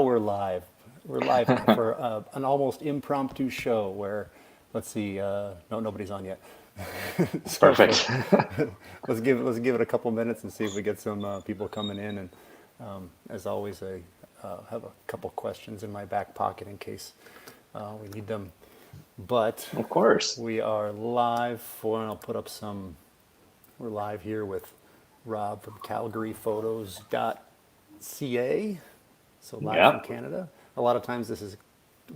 now we're live. We're live for an almost impromptu show where, let's see, no, nobody's on yet. So Perfect. let's give it a couple minutes and see if we get some people coming in. And as always, I have a couple questions in my back pocket in case we need them. But Of course. we are live for, and I'll put up some. We're live here with Rob from CalgaryPhotos.ca, so live from Yeah. Canada. A lot of times this is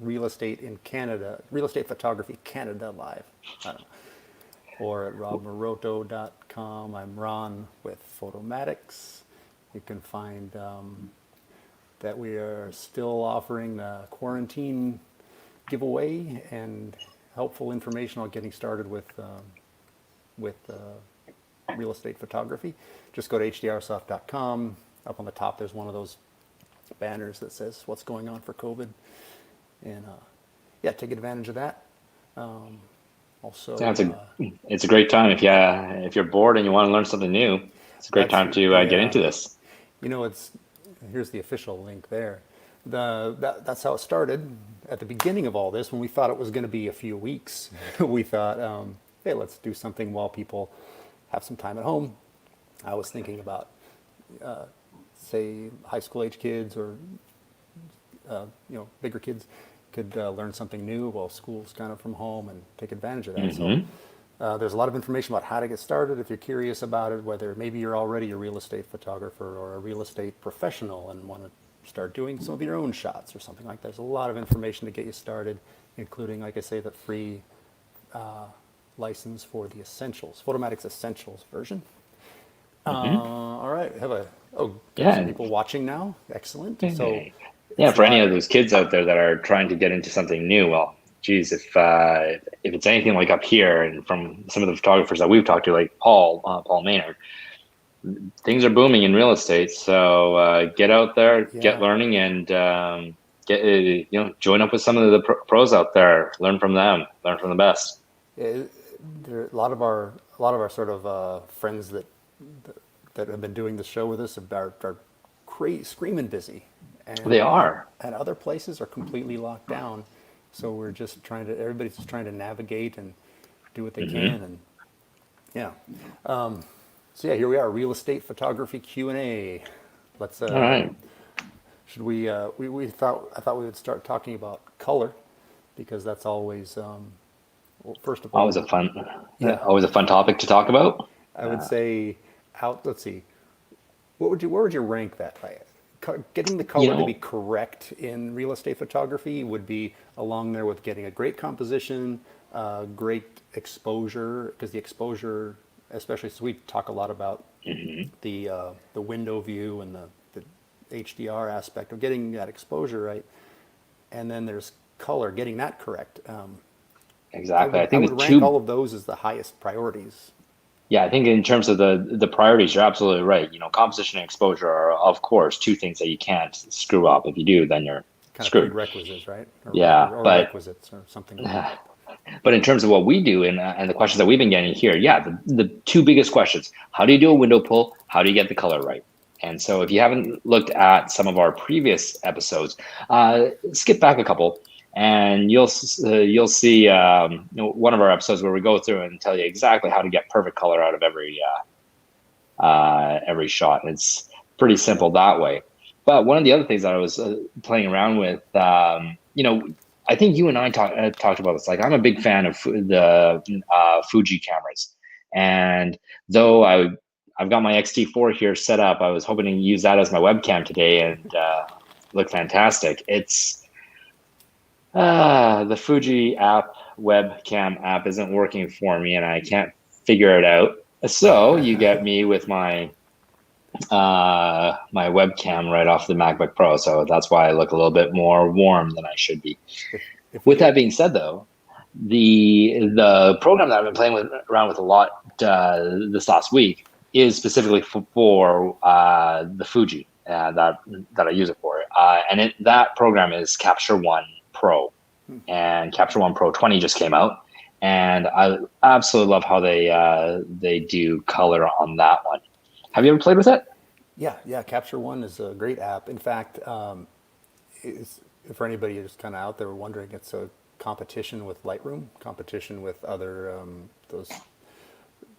real estate in Canada, real estate photography Canada live, or at robmoroto.com. I'm Ron with Photomatix. You can find that we are still offering the quarantine giveaway and helpful information on getting started with real estate photography. Just go to hdrsoft.com. Up on the top, there's one of those banners that says what's going on for COVID, and yeah, take advantage of that. Also, Yeah, it's a great time if you're bored and you want to learn something new. It's a great that's time to get yeah. into this. It's here's the official link there. That's how it started at the beginning of all this. When we thought it was going to be a few weeks, we thought, hey, let's do something while people have some time at home. I was thinking about, say, high school age kids or bigger kids could learn something new while school's kind of from home and take advantage of that. So Hmm. there's a lot of information about how to get started if you're curious about it, whether maybe you're already a real estate photographer or a real estate professional and want to start doing some of your own shots or something like that. There's a lot of information to get you started, including, like I say, the free license for the Essentials, Photomatix Essentials version. Hmm. All right, got some Yeah. people watching now. Excellent. So Hey. Yeah, it's for any live. of those kids out there that are trying to get into something new, well, geez, if it's anything like up here and from some of the photographers that we've talked to, like Paul Maynard, things are booming in real estate. So get out there, get Yeah. learning, and get join up with some of the pros out there. Learn from them. Learn from the best. Yeah, there a lot of our sort of friends that have been doing the show with us are screaming busy, They and are. and other places are completely locked down. So we're just everybody's just trying to navigate and do what they Hmm. can, and yeah. So yeah, here we are, real estate photography Q&A. Let's All right. should we thought I thought we would start talking about color because that's always well, first of Always a all, fun, yeah. always a fun topic to talk about. I would say let's see. Where would you rank that? Getting the You color to be know, correct in real estate photography would be along there with getting a great composition, great exposure, because the exposure, especially, so we talk a lot about mhm, the window view and the HDR aspect of getting that exposure right, and then there's color, getting that correct. I exactly. I would I think would the rank two, all of those as the highest priorities. yeah, I think in terms of the priorities, you're absolutely right. Composition and exposure are, of course, two things that you can't screw up. If you do, then you're Kind of screwed. prerequisites, right? Yeah, Or but requisites or something like that. but in terms of what we do and the questions that we've been getting here, yeah, the two biggest questions: how do you do a window pull? How do you get the color right? And so, if you haven't looked at some of our previous episodes, skip back a couple, and you'll see one of our episodes where we go through and tell you exactly how to get perfect color out of every shot. And it's pretty simple that way. But one of the other things that I was playing around with, I think you and I talked about this. Like, I'm a big fan of the Fuji cameras, and though I've got my X-T4 here set up, I was hoping to use that as my webcam today and look fantastic. It's the Fuji webcam app isn't working for me, and I can't figure it out. So you get me with my webcam right off the MacBook Pro, so that's why I look a little bit more warm than I should be. If we With that get being said, though, the program that I've been playing around with a lot this last week is specifically for the Fuji that I use it for, and that program is Capture One Pro, and Capture One Pro 20 just came out, and I absolutely love how they do color on that one. Have you ever played with it? Yeah, Capture One is a great app. In fact, it's, for anybody who's kind of out there wondering, it's a competition with Lightroom, competition with other those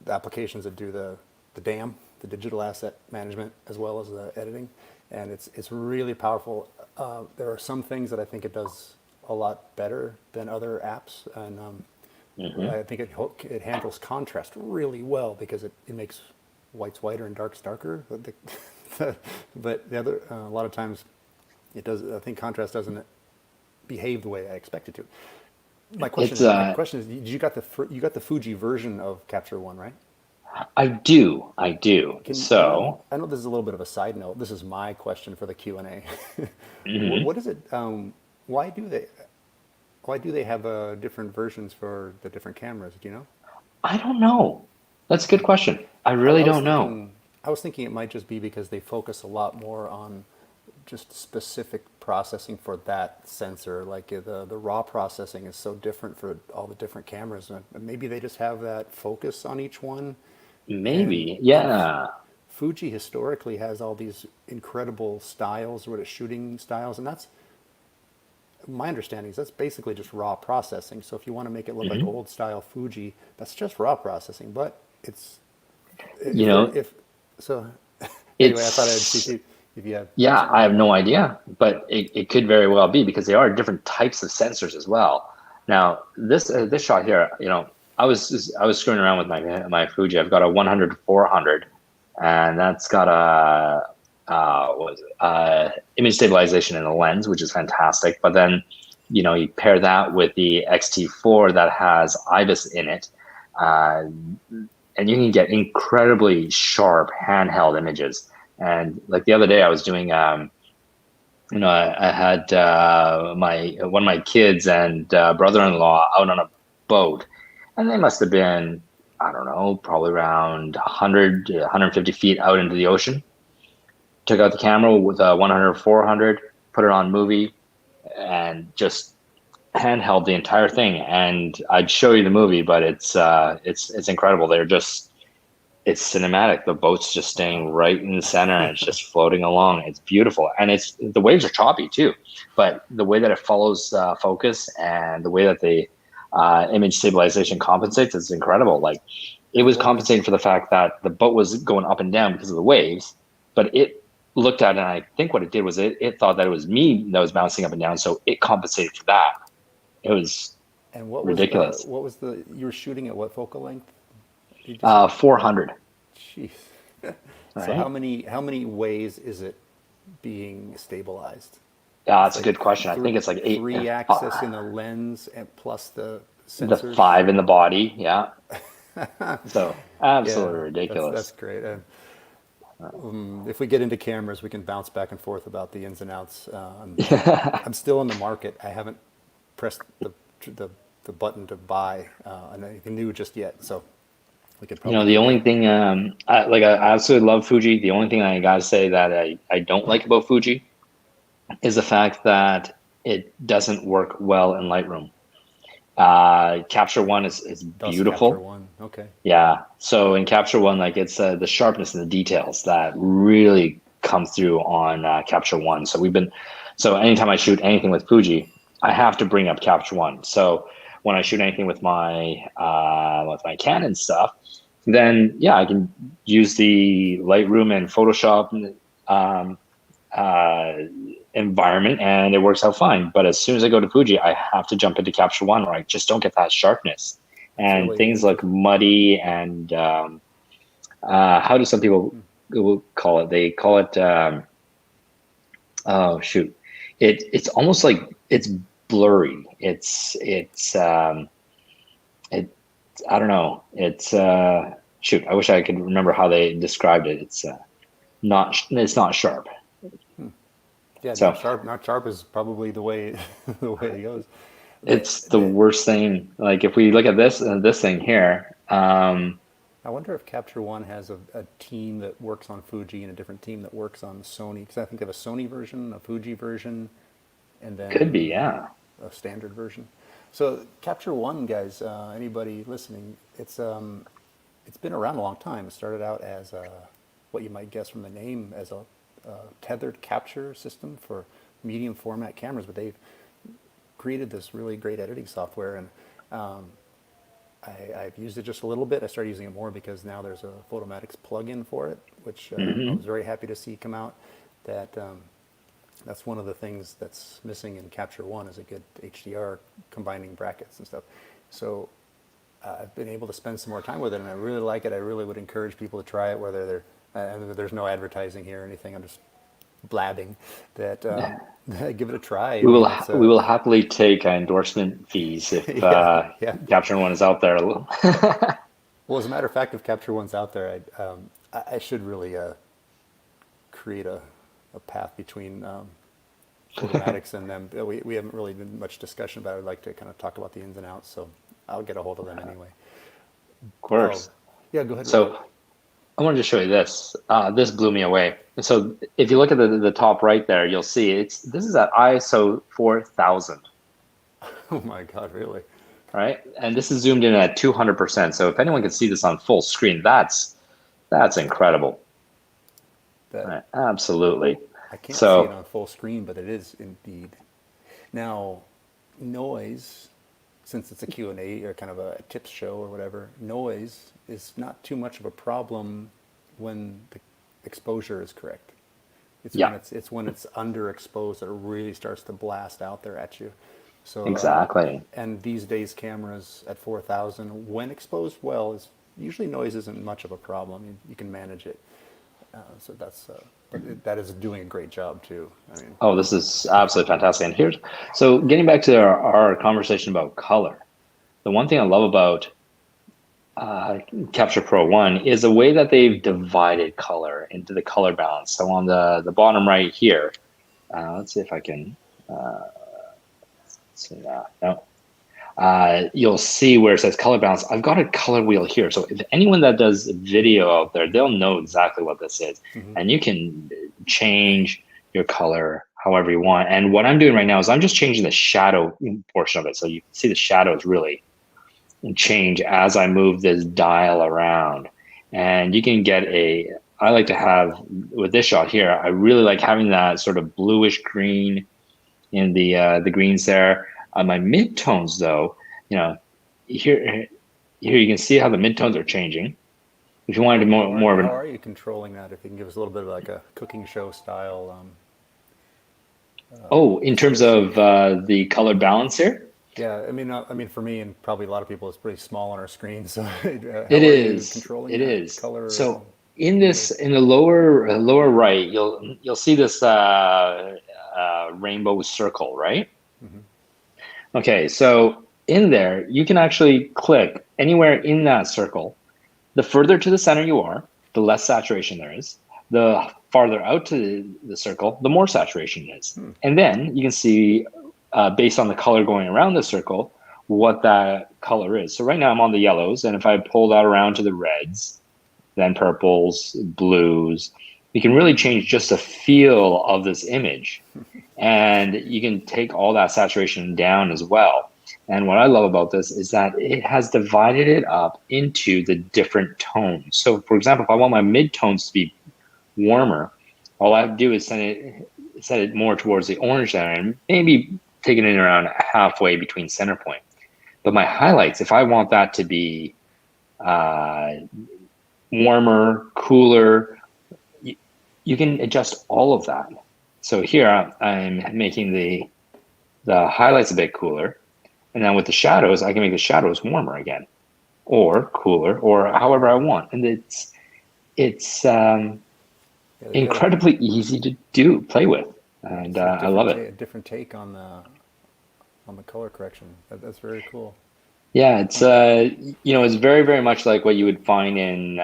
applications that do the DAM, the digital asset management, as well as the editing, and it's really powerful. There are some things that I think it does a lot better than other apps, and I think it handles contrast really well because it makes whites whiter and darks darker. But the other a lot of times it does. I think contrast doesn't behave the way I expect it to. It's My question is, you got the Fuji version of Capture One, right? I do. I know this is a little bit of a side note. This is my question for the Q&A. Mhm. What is it? Why do they? Why do they have different versions for the different cameras? Do you know? I don't know. That's a good question. I really I was don't know. thinking. I was thinking it might just be because they focus a lot more on just specific processing for that sensor. Like the raw processing is so different for all the different cameras. And maybe they just have that focus on each one. And Maybe. and Yeah. Fuji historically has all these incredible styles, what it's shooting styles, and that's my understanding is that's basically just raw processing. So if you want to make it look like Hmm. old style Fuji, that's just raw processing. But it's You if they're know, if so. Anyway, I thought I'd see it's if you have yeah, something I to have add. no idea, but it could very well be because there are different types of sensors as well. Now, this shot here, I was screwing around with my Fuji. I've got a 100 to 400, and that's got a what is it? Image stabilization in the lens, which is fantastic. But then, you pair that with the XT4 that has IBIS in it, uh, and you can get incredibly sharp handheld images. And like the other day, I was doing, I had my one of my kids and brother-in-law out on a boat, and they must have been, I don't know, probably around 100 to 150 feet out into the ocean. Took out the camera with a 100 400, put it on movie, and just handheld the entire thing. And I'd show you the movie, but it's incredible. It's cinematic. The boat's just staying Wow. right in the center and it's just floating along. It's beautiful. And the waves are choppy too, but the way that it follows focus and the way that the image stabilization compensates is incredible. Like it And was what was compensating for the fact that the boat was going up and down because of the waves, but it looked at it, and I think what it did was it thought that it was me that was bouncing up and down. So it compensated for that. It was and ridiculous. what was the you were shooting at what focal length? Did you say? 400, Jeez. So right? how many ways is it being stabilized? Yeah, It's that's a like good question. I think it's like eight. three axis in the lens and plus the The sensors. five in the body, yeah. So absolutely Yeah, that's ridiculous. great. If we get into cameras, we can bounce back and forth about the ins and outs. I'm still in the market. I haven't pressed the, the button to buy anything new just yet. So we could probably The get only there. thing, I absolutely love Fuji. The only thing I gotta say that I don't like about Fuji is the fact that it doesn't work well in Lightroom. Capture One is Dust capture beautiful. one. Okay. Yeah. So in Capture One, like it's the sharpness and the details that really come through on Capture One. So anytime I shoot anything with Fuji, I have to bring up Capture One. So when I shoot anything with my Canon stuff, then yeah, I can use the Lightroom and Photoshop um, uh, environment, and it works out fine. But as soon as I go to Fuji, I have to jump into Capture One, or I just don't get that sharpness. That's And really things look interesting. muddy, and how do some people will call it? They call it oh shoot, it's almost like it's blurry. It I don't know. It's shoot. I wish I could remember how they described it. It's not sharp. Yeah, So not sharp is probably the way the way it goes. it's the The worst thing. Like if we look at this thing here, I wonder if Capture One has a team that works on Fuji and a different team that works on Sony. Because I think they have a Sony version, a Fuji version, and could be, then yeah. a standard version. So Capture One, guys, anybody listening, it's been around a long time. It started out as what you might guess from the name as a tethered capture system for medium format cameras, but they've created this really great editing software, and I've used it just a little bit. I started using it more because now there's a Photomatix plugin for it, which I was very happy to see come out. That's one of the things that's missing in Capture One is a good HDR combining brackets and stuff. So I've been able to spend some more time with it, and I really like it. I really would encourage people to try it, whether they're, there's no advertising here or anything. I'm just blabbing that give it a try. I We will mean, it's we will happily take endorsement fees if yeah, yeah. Capture One is out there. Well, as a matter of fact, if Capture One's out there, I should really create a path between Photomatix and them. We haven't really been much discussion about it. I'd like to kind of talk about the ins and outs, so I'll get a hold of them anyway. Of course. Yeah, go ahead. So I wanted to show you this. This blew me away. So if you look at the top right there, you'll see this is at ISO 4000. Oh my God, really? Right? And this is zoomed in at 200%. So if anyone can see this on full screen, that's incredible. Right? Absolutely. I can't see So it on full screen, but it is indeed. Now, noise, since it's a Q&A or kind of a tips show or whatever, noise is not too much of a problem when the exposure is correct. It's when it's underexposed that it really starts to blast out there at you. So exactly. And these days cameras at 4000, when exposed well, usually noise isn't much of a problem. You can manage it. So that is doing a great job too. I mean, oh, this is absolutely fantastic. And so getting back to our conversation about color, the one thing I love about Capture Pro One is the way that they've divided color into the color balance. So on the bottom right here, let's see if I can see that. No. You'll see where it says color balance. I've got a color wheel here. So if anyone that does video out there, they'll know exactly what this is. And you can change your color however you want. And what I'm doing right now is I'm just changing the shadow portion of it. So you can see the shadows really change as I move this dial around. And you can get I like to have, with this shot here, I really like having that sort of bluish green in the greens there. My midtones, though, here you can see how the midtones are changing. If you wanted to more of an, how are you controlling that? If you can give us a little bit of like a cooking show style. in terms of the color balance here. Yeah, I mean, for me and probably a lot of people, it's pretty small on our screen. So, how It are you is. controlling It that is. color? So in the lower right, you'll see this rainbow circle, right? Okay, so in there, you can actually click anywhere in that circle. The further to the center you are, the less saturation there is. The farther out to the circle, the more saturation is. And then you can see, based on the color going around the circle, what that color is. So right now I'm on the yellows, and if I pull that around to the reds, then purples, blues, you can really change just the feel of this image. And you can take all that saturation down as well. And what I love about this is that it has divided it up into the different tones. So for example, if I want my midtones to be warmer, all I have to do is set it more towards the orange there and maybe take it in around halfway between center point. But my highlights, if I want that to be warmer, cooler, you can adjust all of that. So here I'm making the highlights a bit cooler, and then with the shadows, I can make the shadows warmer again, or cooler, or however I want. And it's incredibly easy to play with, and I love it. A different take on the color correction. That's very cool. Yeah, it's it's very, very much like what you would find in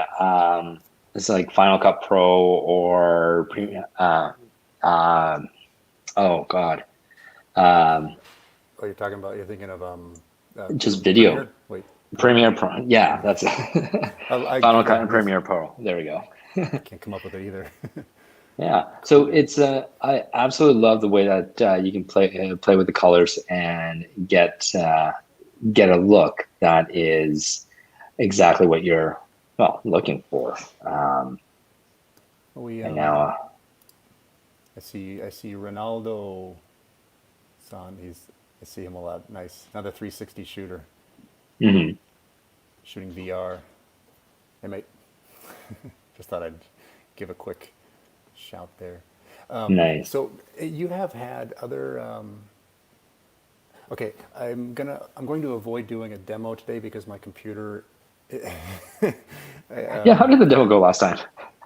it's like Final Cut Pro or Premiere. Oh God. You're talking about, you're thinking of Just video. Premiere? Wait. Premiere Pro. Yeah, that's it. Final Cut and Premiere Pro. There we go. I can't come up with it either. Yeah. So it's I absolutely love the way that you can play with the colors and get a look that is exactly what you're looking for. And now I see Ronaldo son. I see him a lot. Nice. Another 360 shooter Hmm. shooting VR. Hey mate, just thought I'd give a quick shout there. Nice. So you have had other. Okay, I'm going to avoid doing a demo today because my computer. Yeah, how did the demo go last time?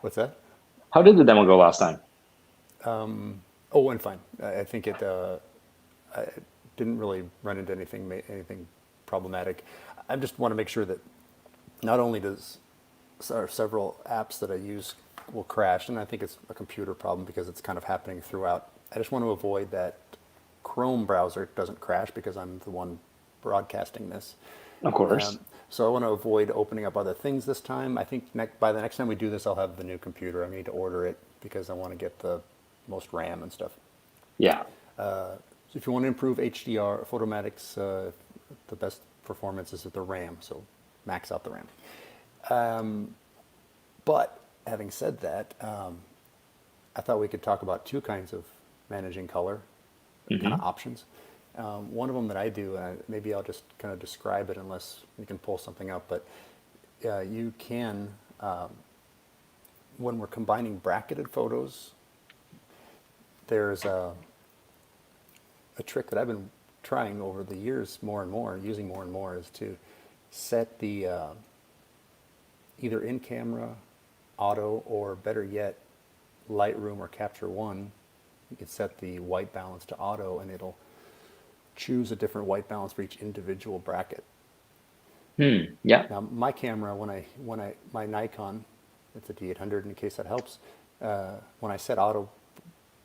What's that? How did the demo go last time? Oh, went fine. I think it didn't really run into anything problematic. I just want to make sure that not only does several apps that I use will crash, and I think it's a computer problem because it's kind of happening throughout. I just want to avoid that Chrome browser doesn't crash because I'm the one broadcasting this. Of course. So I want to avoid opening up other things this time. I think by the next time we do this, I'll have the new computer. I need to order it because I want to get the most RAM and stuff. Yeah. So if you want to improve HDR, Photomatix, the best performance is at the RAM, so max out the RAM. But having said that, I thought we could talk about two kinds of managing color, kind of Hmm. options. One of them that I do, maybe I'll just kind of describe it unless you can pull something up, but you can, when we're combining bracketed photos, there's a trick that I've been trying over the years more and more, using more and more, is to set the either in camera, auto, or better yet, Lightroom or Capture One. You can set the white balance to auto, and it'll choose a different white balance for each individual bracket. Hmm. Yeah. Now, my camera, my Nikon, it's a D800 in case that helps. When I set auto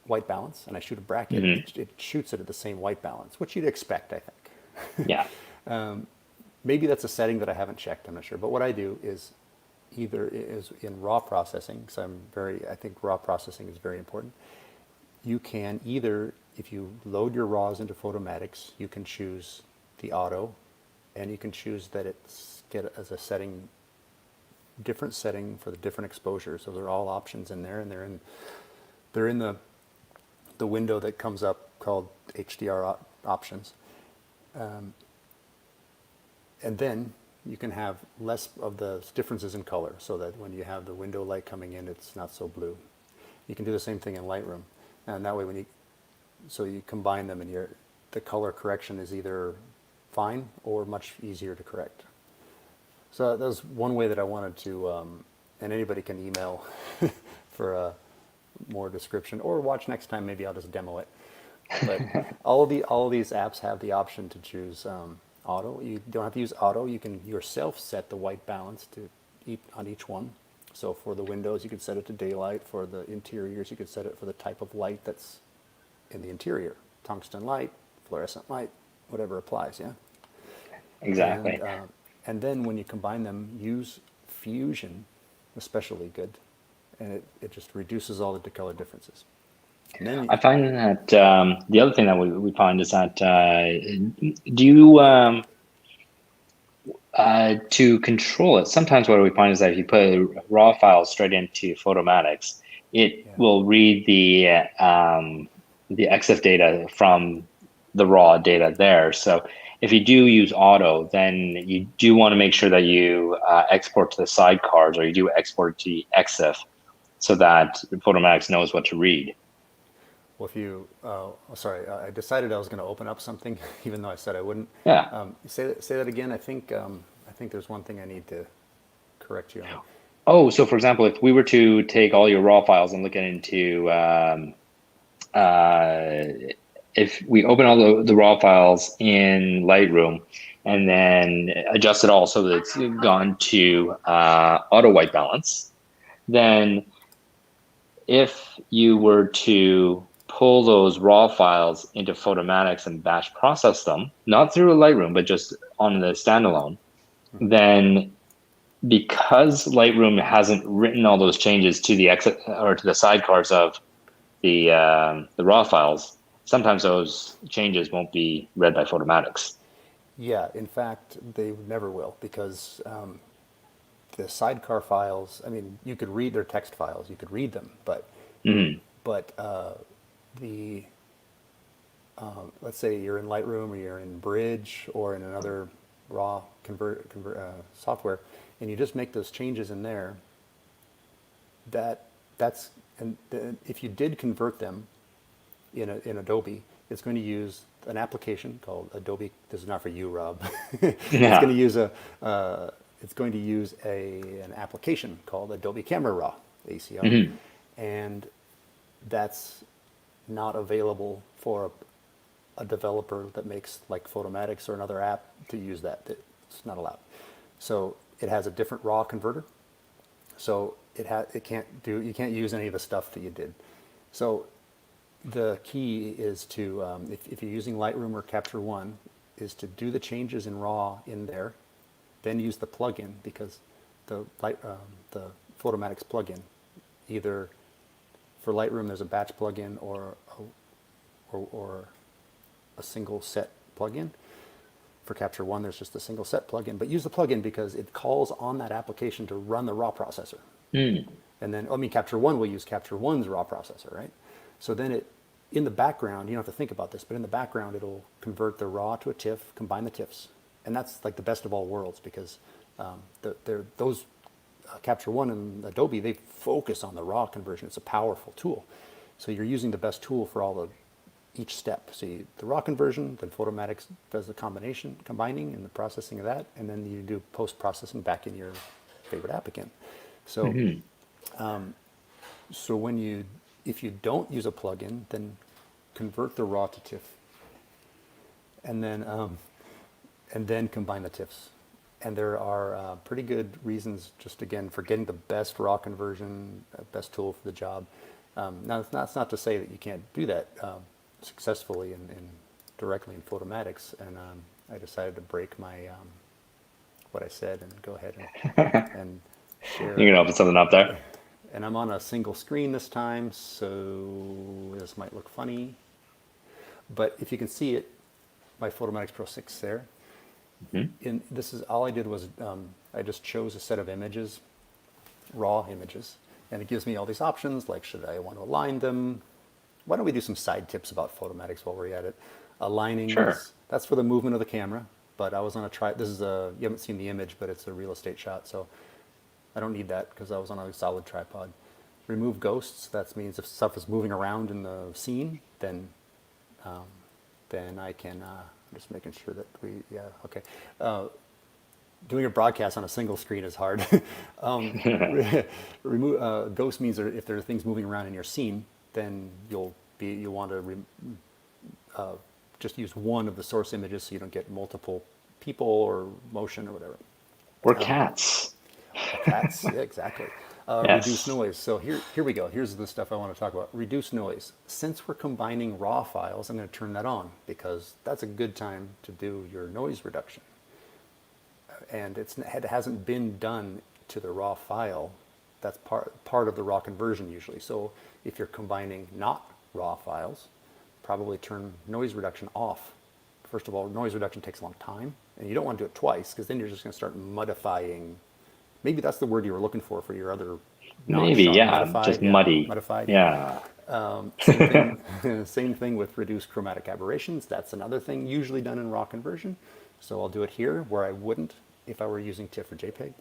white balance and I shoot a bracket, Hmm. it shoots it at the same white balance, which you'd expect, I think. Yeah. Maybe that's a setting that I haven't checked. I'm not sure. But what I do is either is in raw processing, because I think raw processing is very important. You can either, if you load your RAWs into Photomatix, you can choose the auto, and you can choose that it's get as a setting, different setting for the different exposures. So they're all options in there, and they're in the window that comes up called HDR options. And then you can have less of the differences in color so that when you have the window light coming in, it's not so blue. You can do the same thing in Lightroom. And that way so you combine them and the color correction is either fine or much easier to correct. So that was one way that I wanted to, and anybody can email for a more description or watch next time. Maybe I'll just demo it. But all of these apps have the option to choose auto. You don't have to use auto. You can yourself set the white balance on each one. So for the windows, you could set it to daylight. For the interiors, you could set it for the type of light that's in the interior. Tungsten light, fluorescent light, whatever applies, yeah? And, Exactly. uh, and then when you combine them, use Fusion, especially good. And it just reduces all the color differences. And then, I find that the other thing that we find is that do you to control it, sometimes what we find is that if you put raw files straight into Photomatix, it yeah. will read the EXIF data from the raw data there. So if you do use auto, then you do want to make sure that you export to the sidecars, or you do export to the EXIF so that Photomatix knows what to read. Well, if you, sorry, I decided I was going to open up something, even though I said I wouldn't. Yeah. Say that again. I think there's one thing I need to correct you on. Oh, so for example, if we were to take all your raw files and look into uh, if we open all the raw files in Lightroom and then adjust it all so that it's gone to auto white balance, then if you were to pull those raw files into Photomatix and batch process them, not through a Lightroom, but just on the standalone, then because Lightroom hasn't written all those changes to the exit or to the sidecars of the raw files, sometimes those changes won't be read by Photomatix. Yeah, in fact, they never will because the sidecar files, I mean, you could read their text files, you could read them, but Hmm. but the let's say you're in Lightroom or you're in Bridge or in another raw software, and you just make those changes in there. That's and if you did convert them in Adobe, it's going to use an application called Adobe. This is not for you, Rob. It's going to use an application called Adobe Camera Raw, ACR, and that's not available for a developer that makes like Photomatix or another app to use that. It's not allowed. So it has a different raw converter. So you can't use any of the stuff that you did. So the key is to, if you're using Lightroom or Capture One, is to do the changes in RAW in there, then use the plugin, because the Photomatix plugin, either for Lightroom there's a batch plugin or a single set plugin. For Capture One there's just a single set plugin, but use the plugin because it calls on that application to run the RAW processor. And then, Capture One will use Capture One's RAW processor, right? So then in the background, you don't have to think about this, but in the background it'll convert the RAW to a TIFF, combine the TIFFs. And that's like the best of all worlds, because those Capture One and Adobe, they focus on the RAW conversion. It's a powerful tool. So you're using the best tool for each step. So the RAW conversion, then Photomatix does the combining and the processing of that, and then you do post-processing back in your favorite app again. So, if you don't use a plugin, then convert the RAW to TIFF, and then combine the TIFFs. And there are pretty good reasons, just again, for getting the best RAW conversion, best tool for the job. Now, that's not to say that you can't do that successfully and directly in Photomatix. And I decided to break my what I said and go ahead and share. You're gonna open something up there. And I'm on a single screen this time, so this might look funny. But if you can see it, my Photomatix Pro 6 there. This is all I did was I just chose a set of images, raw images, and it gives me all these options, like should I want to align them? Why don't we do some side tips about Photomatix while we're at it? Aligning, Sure. that's for the movement of the camera, but I was on you haven't seen the image, but it's a real estate shot, so I don't need that because I was on a solid tripod. Remove ghosts, that means if stuff is moving around in the scene, then I can, I'm just making sure that okay. Doing a broadcast on a single screen is hard. Remove ghost means if there are things moving around in your scene, then you'll want to just use one of the source images so you don't get multiple people or motion or whatever. Or cats. Cats, yeah, exactly. Yes. Reduce noise. So here we go. Here's the stuff I want to talk about. Reduce noise. Since we're combining raw files, I'm going to turn that on because that's a good time to do your noise reduction. And it hasn't been done to the raw file. That's part of the raw conversion usually. So if you're combining not raw files, probably turn noise reduction off. First of all, noise reduction takes a long time, and you don't want to do it twice because then you're just going to start modifying. Maybe that's the word you were looking for your other Maybe, non-shot. yeah, Modified, just muddy. Modified. Yeah. Same thing with reduce chromatic aberrations. That's another thing usually done in raw conversion. So I'll do it here where I wouldn't if I were using TIFF or JPEG.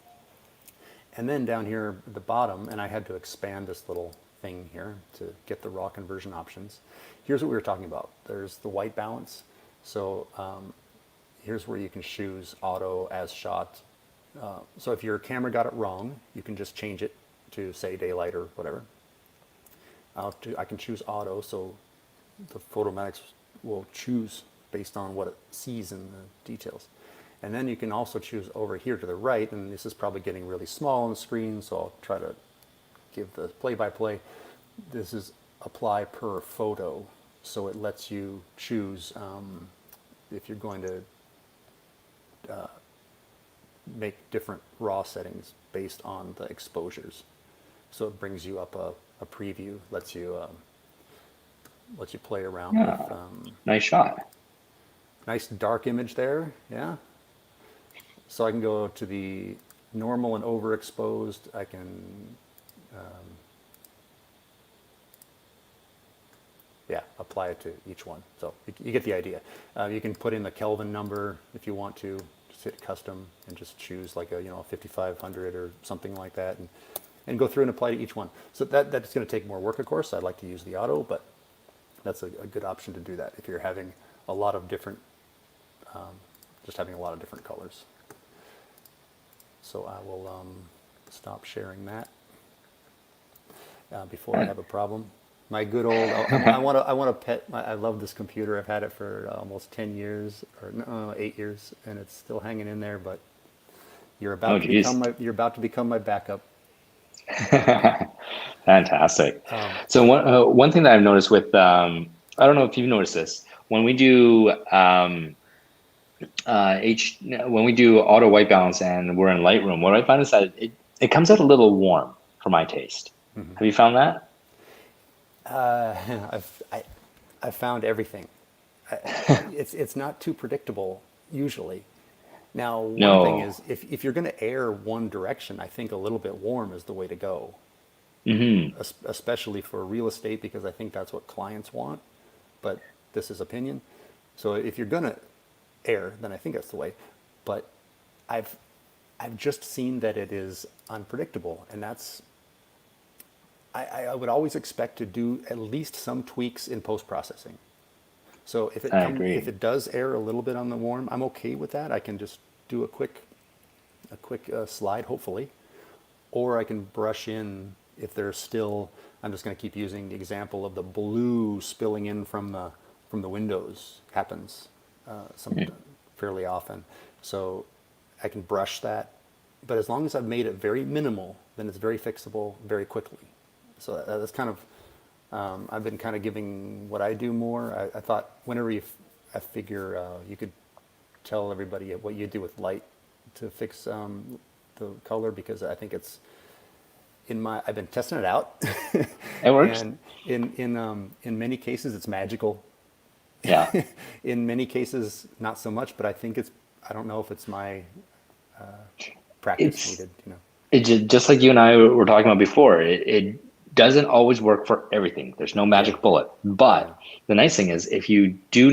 And then down here at the bottom, and I had to expand this little thing here to get the raw conversion options. Here's what we were talking about. There's the white balance. So here's where you can choose auto as shot. So if your camera got it wrong, you can just change it to say daylight or whatever. I can choose auto, so the Photomatix will choose based on what it sees in the details. And then you can also choose over here to the right, and this is probably getting really small on the screen, so I'll try to give the play-by-play. This is apply per photo, so it lets you choose if you're going to make different raw settings based on the exposures. So it brings you up a preview, lets you play around with. Nice shot. Nice dark image there, yeah. So I can go to the normal and overexposed. I can yeah, apply it to each one. So you get the idea. You can put in the Kelvin number if you want to, just hit custom and just choose like a 5500 or something like that, and go through and apply to each one. So that's going to take more work, of course. I'd like to use the auto, but that's a good option to do that if you're having a lot of different, just having a lot of different colors. So I will stop sharing that before I have a problem. My good old, I want to pet. I love this computer. I've had it for almost 10 years, or no, 8 years, and it's still hanging in there. But you're about to become my backup. Fantastic. So one thing that I've noticed with, I don't know if you've noticed this, when we do when we do auto white balance and we're in Lightroom, what I find is that it comes out a little warm for my taste. Mm-hmm. Have you found that? I've found everything. It's not too predictable usually. Now, one thing is, if you're going to err one direction, I think a little bit warm is the way to go. Mm-hmm. Especially for real estate, because I think that's what clients want. But this is opinion. So if you're going to err, then I think that's the way. But I've just seen that it is unpredictable, and that's. I would always expect to do at least some tweaks in post-processing. So if it does err a little bit on the warm, I'm okay with that. I can just do a quick slide, hopefully, or I can brush in if there's still. I'm just going to keep using the example of the blue spilling in from the windows. Happens fairly often, so I can brush that. But as long as I've made it very minimal, then it's very fixable very quickly. So that's kind of, I've been kind of giving what I do more. I thought whenever I figure you could tell everybody what you do with light to fix the color, because I think it's I've been testing it out. It works. And in many cases it's magical. Yeah. In many cases not so much, but I think I don't know if it's my practice needed, It just like you and I were talking about before, it doesn't always work for everything. There's no magic bullet. But the nice thing is, if you do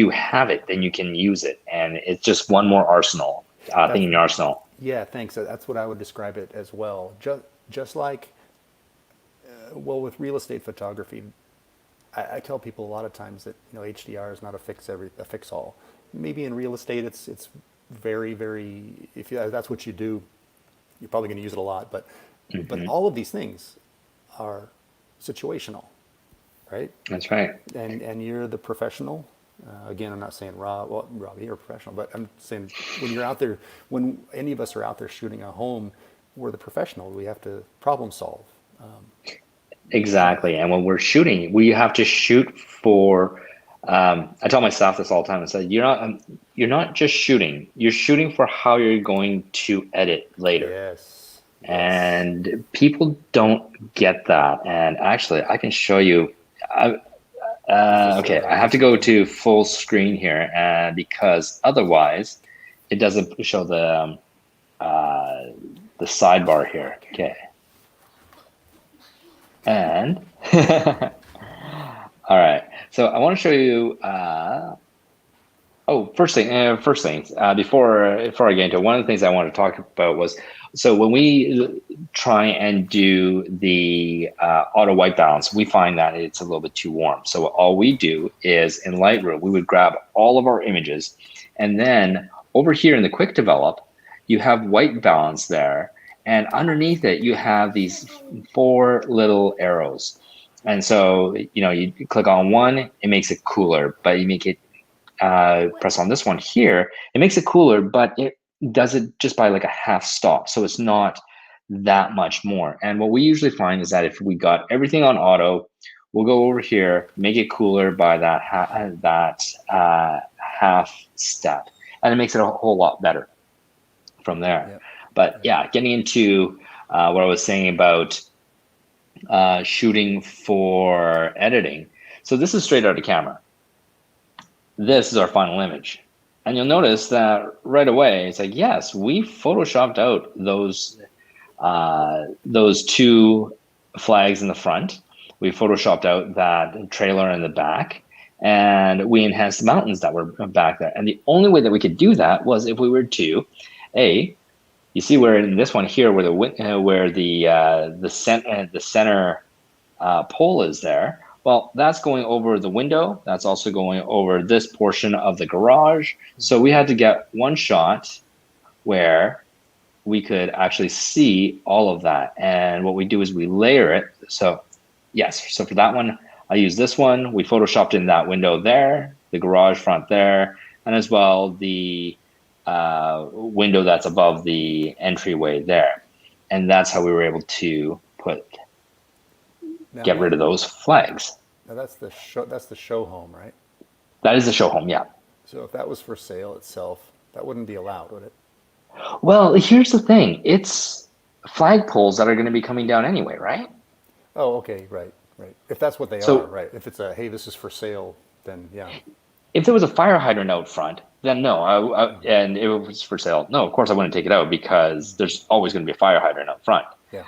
have it, then you can use it, and it's just one more arsenal thing in your arsenal. Yeah, thanks. That's what I would describe it as well. Just like, with real estate photography, I tell people a lot of times that HDR is not a fix all. Maybe in real estate it's very, very, if that's what you do, you're probably going to use it a lot, but all of these things are situational, right? That's right. And you're the professional. Again, I'm not saying Rob, you're a professional, but I'm saying when you're out there, when any of us are out there shooting a home, we're the professional. We have to problem solve. Exactly. And when we're shooting, we have to shoot for, I tell my staff this all the time. I say, you're not just shooting, you're shooting for how you're going to edit later. Yes. And people don't get that. And actually, I can show you. Okay, I have to go to full screen here, because otherwise, it doesn't show the sidebar here. Okay. And all right. So I want to show you. First things. Before I get into it, one of the things I wanted to talk about was, so when we try and do the auto white balance, we find that it's a little bit too warm. So all we do is in Lightroom, we would grab all of our images, and then over here in the quick develop, you have white balance there, and underneath it you have these 4 little arrows. And so you click on one, it makes it cooler, but you make it press on this one here, it makes it cooler, but it does it just by like a half stop, so it's not that much more. And what we usually find is that if we got everything on auto, we'll go over here, make it cooler by that half step, and it makes it a whole lot better from there. Yep. But yeah, getting into what I was saying about shooting for editing. So this is straight out of camera. This is our final image. And you'll notice that right away, it's like, yes, we photoshopped out those 2 flags in the front, we photoshopped out that trailer in the back, and we enhanced the mountains that were back there. And the only way that we could do that was if we were to, you see where in this one here, where the center pole is there. Well, that's going over the window. That's also going over this portion of the garage. So we had to get one shot where we could actually see all of that. And what we do is we layer it. So yes, so for that one, I use this one. We photoshopped in that window there, the garage front there, and as well the window that's above the entryway there. And that's how we were able to get rid of those flags. Now that's the show home, right? That is the show home, yeah. So if that was for sale itself, that wouldn't be allowed, would it? Well, here's the thing. It's flagpoles that are going to be coming down anyway, right? Oh, okay, right. If that's what they So- are, right. If it's hey, this is for sale, then yeah. If there was a fire hydrant out front, then no, and it was for sale. No, of course I wouldn't take it out because there's always going to be a fire hydrant out front. Yeah.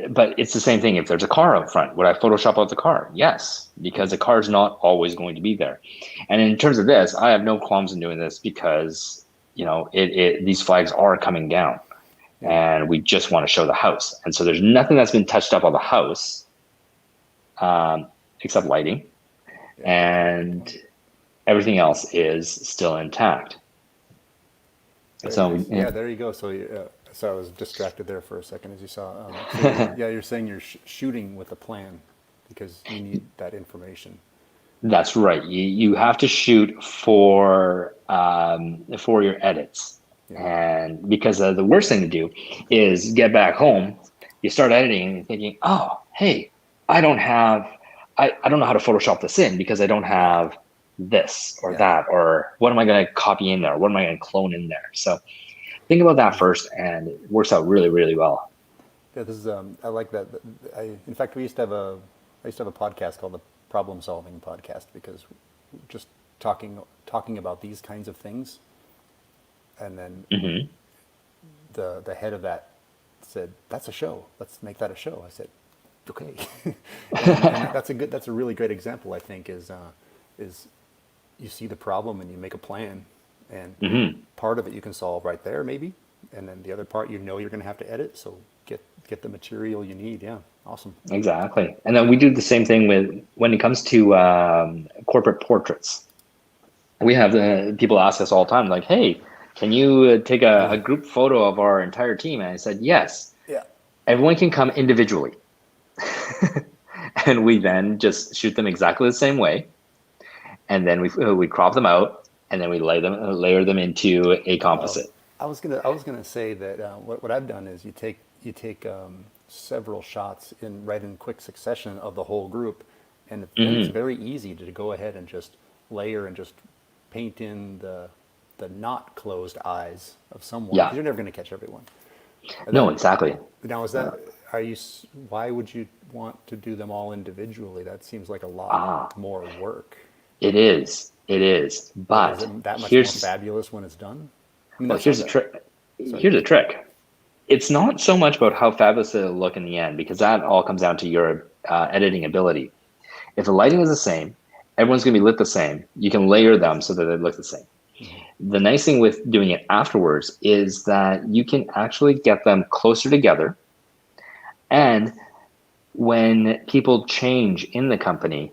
But it's the same thing. If there's a car out front, would I Photoshop out the car? Yes, because the car's not always going to be there. And in terms of this, I have no qualms in doing this because these flags are coming down, and we just want to show the house. And so there's nothing that's been touched up on the house, except lighting, and everything else is still intact. So there you go. So I was distracted there for a second, as you saw. So you're saying you're shooting with a plan because you need that information. That's right. You have to shoot for your edits, and because the worst thing to do is get back home, you start editing and thinking, oh, hey, I don't know how to Photoshop this in because I don't have this or that, or what am I going to copy in there? What am I going to clone in there? So think about that first, and it works out really, really well. Yeah, this is I like that. In fact, I used to have a podcast called the Problem Solving Podcast because just talking about these kinds of things, and then the head of that said, "That's a show. Let's make that a show." I said, "Okay." and that's a really great example. I think is you see the problem and you make a plan, and part of it you can solve right there maybe, and then the other part you're going to have to edit. So get the material you need. Yeah, awesome. Exactly. And then we do the same thing when it comes to corporate portraits. We have people ask us all the time, like, "Hey, can you take a group photo of our entire team?" And I said, "Yes." Yeah. Everyone can come individually, and we then just shoot them exactly the same way, and then we crop them out, and then we layer them into a composite. I was gonna say that what I've done is you take several shots in quick succession of the whole group, and it's very easy to go ahead and just layer and just paint in the not closed eyes of someone. Yeah. You're never going to catch everyone. No, exactly. Now, why would you want to do them all individually? That seems like a lot more work. It is, but is it that much here's more fabulous when it's done? well, here's the trick. Here's the trick. It's not so much about how fabulous it'll look in the end, because that all comes down to your editing ability. If the lighting is the same, everyone's going to be lit the same. You can layer them so that they look the same. The nice thing with doing it afterwards is that you can actually get them closer together. And when people change in the company,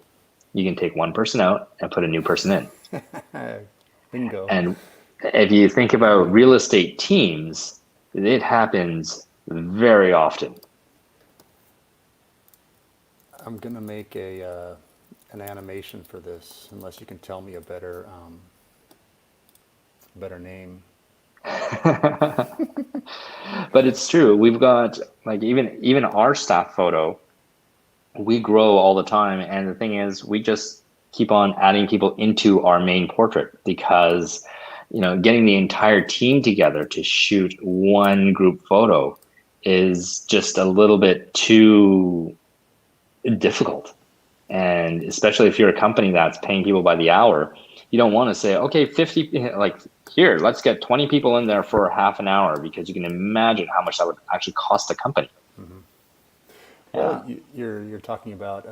you can take one person out and put a new person in. Bingo. And if you think about real estate teams, it happens very often. I'm gonna make an animation for this, unless you can tell me a better name. But it's true. We've got, like, even our staff photo, we grow all the time, and the thing is, we just keep on adding people into our main portrait because getting the entire team together to shoot one group photo is just a little bit too difficult. And especially if you're a company that's paying people by the hour, you don't want to say, okay, 50, like, here, let's get 20 people in there for half an hour, because you can imagine how much that would actually cost the company. Well, you're talking about.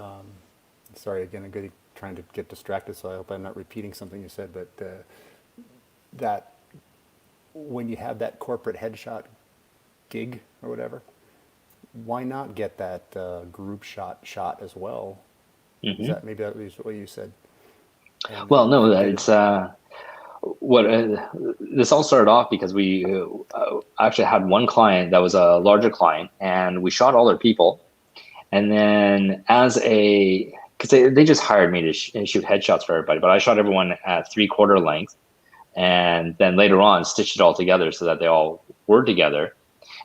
Sorry, again, trying to get distracted, so I hope I'm not repeating something you said. But that when you have that corporate headshot gig or whatever, why not get that group shot as well? Is that maybe that was what you said? Well, no, And get it. it's what this all started off because we actually had one client that was a larger client, and we shot all their people, and then because they just hired me to shoot headshots for everybody, but I shot everyone at 3/4 length, and then later on stitched it all together so that they all were together.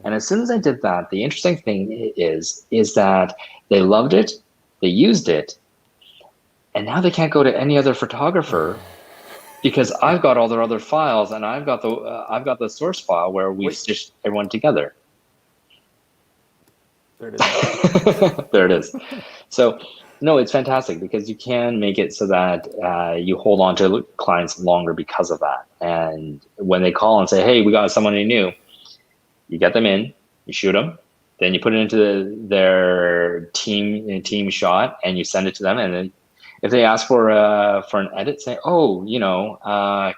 And as soon as I did that, the interesting thing is that they loved it, they used it, and now they can't go to any other photographer because I've got all their other files, and I've got the source file where we've Wait, stitched everyone together. there it is. There it is. So no, it's fantastic because you can make it so that you hold on to clients longer because of that. And when they call and say, "Hey, we got someone new," you get them in, you shoot them, then you put it into their team shot, and you send it to them. And then if they ask for an edit, say, "Oh,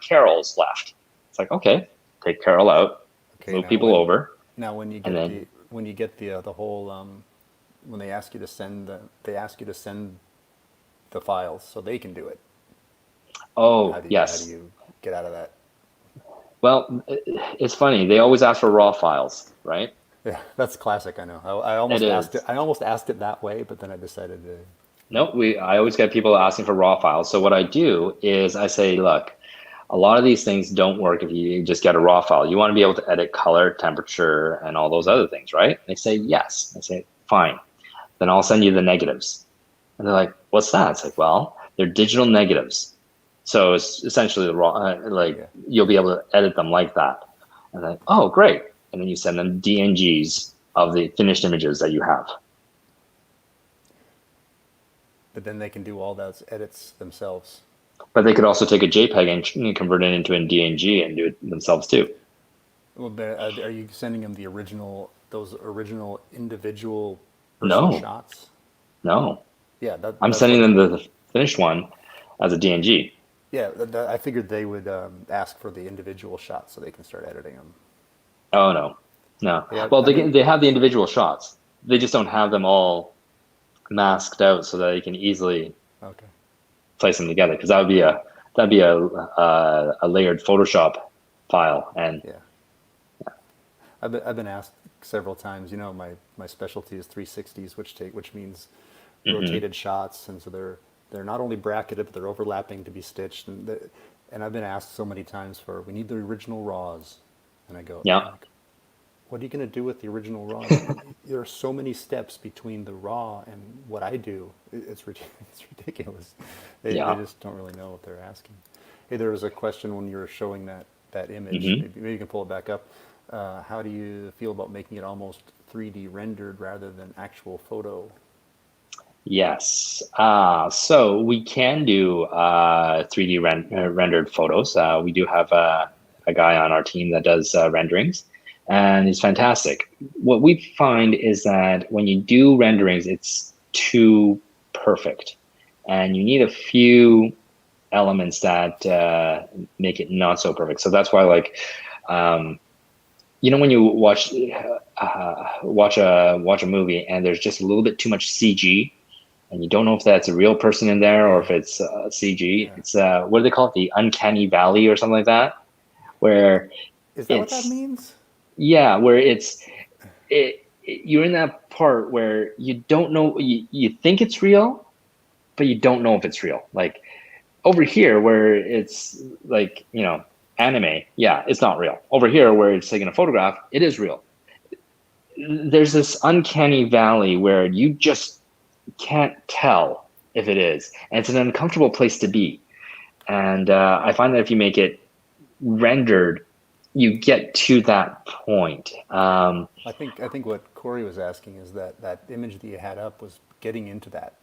Carol's left." It's like, okay, take Carol out, Okay, move people over, now when you and get then the whole when they ask you to send the files so they can do it. oh How do yes. you get out of that? Well, it's funny. They always ask for raw files, right? Yeah, that's classic. I know. I It almost asked it. is. I almost asked it that way, but then I decided to. No, I always get people asking for raw files. So what I do is I say, look, a lot of these things don't work if you just get a raw file. You want to be able to edit color, temperature, and all those other things, right? They say yes. I say, fine. Then I'll send you the negatives. And they're like, what's that? It's like, well, they're digital negatives. So it's essentially the raw, Yeah. you'll be able to edit them like that. And then, oh, great. And then you send them DNGs of the finished images that you have. But then they can do all those edits themselves. But they could also take a JPEG and convert it into a DNG and do it themselves too. Well, are you sending them those original individual person No, shots? no. Yeah, I'm that's sending what. them the finished one as a DNG. Yeah, I figured they would ask for the individual shots so they can start editing them. Oh no, no. Yeah, Well, I've been. they have the individual shots. They just don't have them all masked out so that you can easily Okay. place them together. Because that'd be a layered Photoshop file. And Yeah. I've been asked several times. You know, my specialty is 360s, which means mhm. rotated shots, and so they're not only bracketed but they're overlapping to be stitched. And I've been asked so many times for we need the original raws, and I'm Yeah, like, what are you going to do with the original raws? There are so many steps between the raw and what I do. It's ridiculous. They yeah. just don't really know what they're asking. Hey, there was a question when you were showing that image. Hmm. Maybe you can pull it back up. How do you feel about making it almost 3D rendered rather than actual photo? Yes. So we can do 3D rendered photos. We do have a guy on our team that does renderings, and he's fantastic. What we find is that when you do renderings, it's too perfect, and you need a few elements that make it not so perfect. So that's why, like, um, when you watch a movie and there's just a little bit too much CG, and you don't know if that's a real person in there or Yeah, if it's CG. yeah. It's what do they call it? The uncanny valley or something like that, where Is that what that it's means? yeah, where you're in that part where you don't know, you think it's real, but you don't know if it's real. Like over here where it's like, anime, yeah, it's not real. Over here where it's taking a photograph, it is real. There's this uncanny valley where you just can't tell if it is. And it's an uncomfortable place to be. And I find that if you make it rendered, you get to that point. I think what Corey was asking is that image that you had up was getting into that.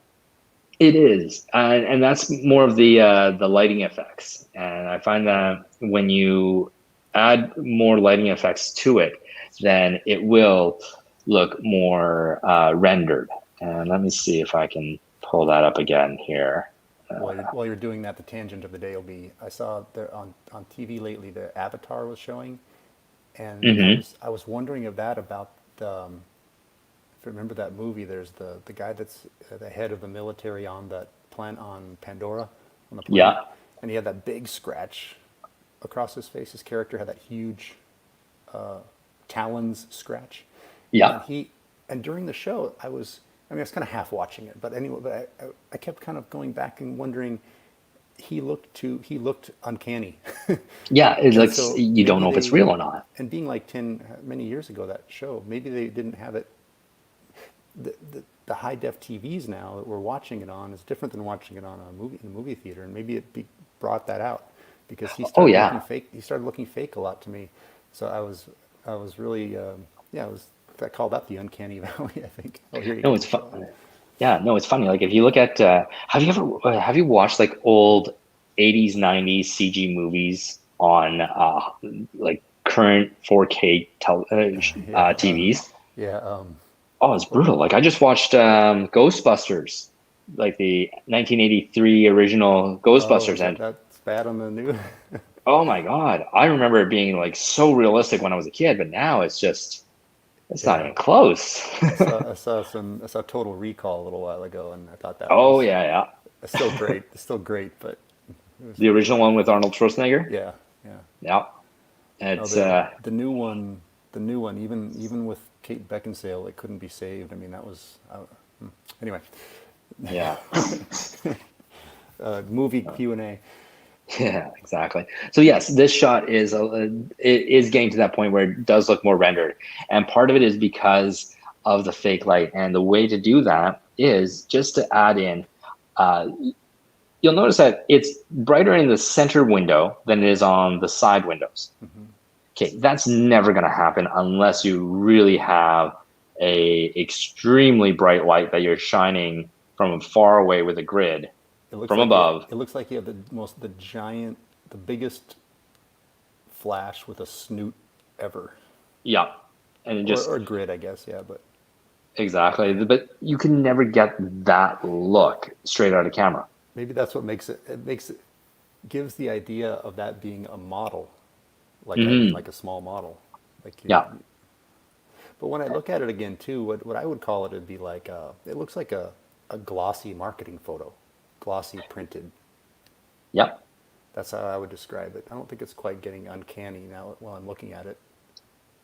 It is, and that's more of the lighting effects. And I find that when you add more lighting effects to it, then it will look more rendered. And let me see if I can pull that up again here. While you're doing that, the tangent of the day will be, I saw there on TV lately, the Avatar was showing, and Hmm. I was wondering of that about if you remember that movie, there's the guy that's the head of the military on that planet on Pandora, on the planet, Yeah, and he had that big scratch across his face. His character had that huge talons scratch, yeah. and during the show, I mean, I was kind of half watching it, but anyway, but I kept kind of going back and wondering, he looked uncanny, Yeah, it and looks, so you don't maybe know if it's real or not. and being like many years ago, that show, maybe they didn't have it. The high def TVs now that we're watching it on is different than watching it on a movie in the movie theater, and maybe brought that out because Oh yeah. he started looking fake a lot to me. So I was really yeah, I call that the uncanny valley. I think. Oh, here you No, go, it's fun. Michelle. Yeah, no, it's funny. Like if you look at, have you watched like old 80s, 90s CG movies on like current 4K Yeah, TVs? yeah. Oh, it's brutal. Like I just watched Ghostbusters, like the 1983 original Oh, Ghostbusters, is that and that's bad on the new? oh my God, I remember it being like so realistic when I was a kid, but now it's not Yeah, even close. I saw Total Recall a little while ago, and I thought that Oh was yeah, yeah. still great. It's still great, but it was The original one with Arnold Schwarzenegger. yeah, yeah. Yeah, No, it's the new one, even with Kate Beckinsale, it couldn't be saved. I mean, that was anyway. yeah. Movie Q&A. Yeah, exactly. So yes, this shot it is getting to that point where it does look more rendered, and part of it is because of the fake light. And the way to do that is just to add in. Uh, you'll notice that it's brighter in the center window than it is on the side windows. Okay, that's never going to happen unless you really have a extremely bright light that you're shining from far away with a grid from above. It looks like you have the biggest flash with a snoot ever, Yeah, and it just or grid, I guess. Yeah, but exactly. But you can never get that look straight out of camera. maybe that's what makes it gives the idea of that being a model, Hmm. like a small model, like you. Yeah. But when I look at it again too, what I would call it would be like it looks like a glossy marketing photo, glossy printed. Yep. That's how I would describe it. I don't think it's quite getting uncanny now while I'm looking at it.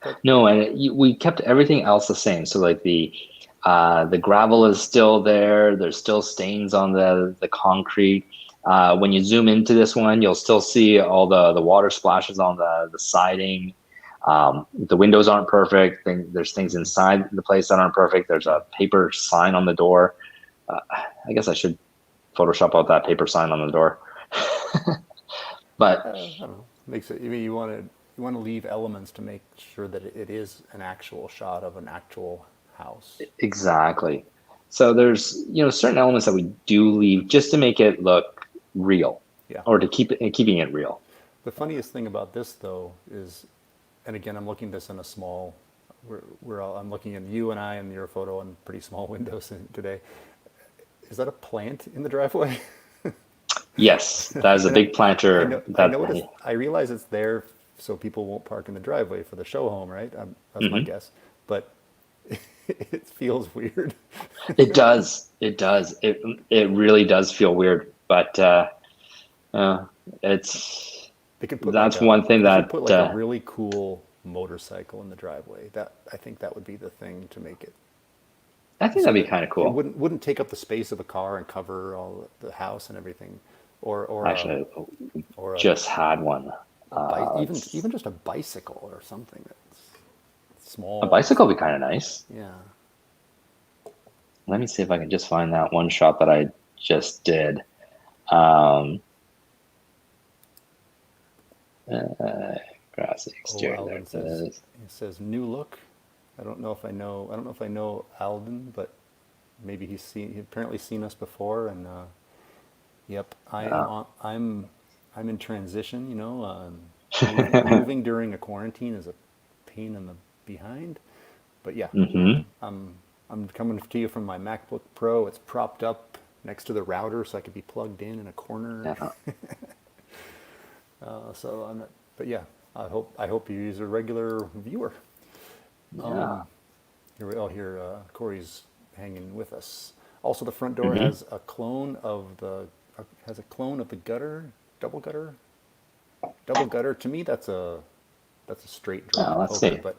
But No, and we kept everything else the same. So like the gravel is still there. There's still stains on the concrete. When you zoom into this one, you'll still see all the water splashes on the siding. The windows aren't perfect. There's things inside the place that aren't perfect. There's a paper sign on the door. I guess I should Photoshop out that paper sign on the door. But I don't know. Makes it. I mean, you want to leave elements to make sure that it is an actual shot of an actual house. exactly. So there's, certain elements that we do leave just to make it look real Yeah. or to keeping it real. The funniest thing about this though is, and again, I'm looking this in a small. I'm looking at you and I and your photo on pretty small windows today. Is that a plant in the driveway? Yes, that is a And big planter I that noticed. I realize it's there so people won't park in the driveway for the show home, right? That's my Mhm. guess. But it feels weird. It does. It does. It really does feel weird, but uh, it's They could put that's one thing they should that put like a really cool motorcycle in the driveway. That I think that would be the thing to make it I think so that'd be that kind of it cool. wouldn't take up the space of a car and cover all the house and everything, or Actually, or just had one. even just a bicycle or something that's A small. bicycle would be kind of nice. Yeah. Let me see if I can just find that one shot that I just did. Um, grassy Oh, exterior. There Alden it says is. he says new look. I don't know if I know Alden, but maybe he apparently seen us before, and yep, Yeah. I'm in transition. You know, moving during a quarantine is a pain in the behind, but yeah, Hmm. I'm coming to you from my MacBook Pro. It's propped up next to the router so I could be plugged in a corner. Yeah. So I'm not, but yeah, I hope you use a regular viewer. Yeah. Here Corey's hanging with us. Also, the front door Hmm. has a clone of the gutter, double gutter, double gutter. To me, that's a straight draw Oh, let's poker. see. But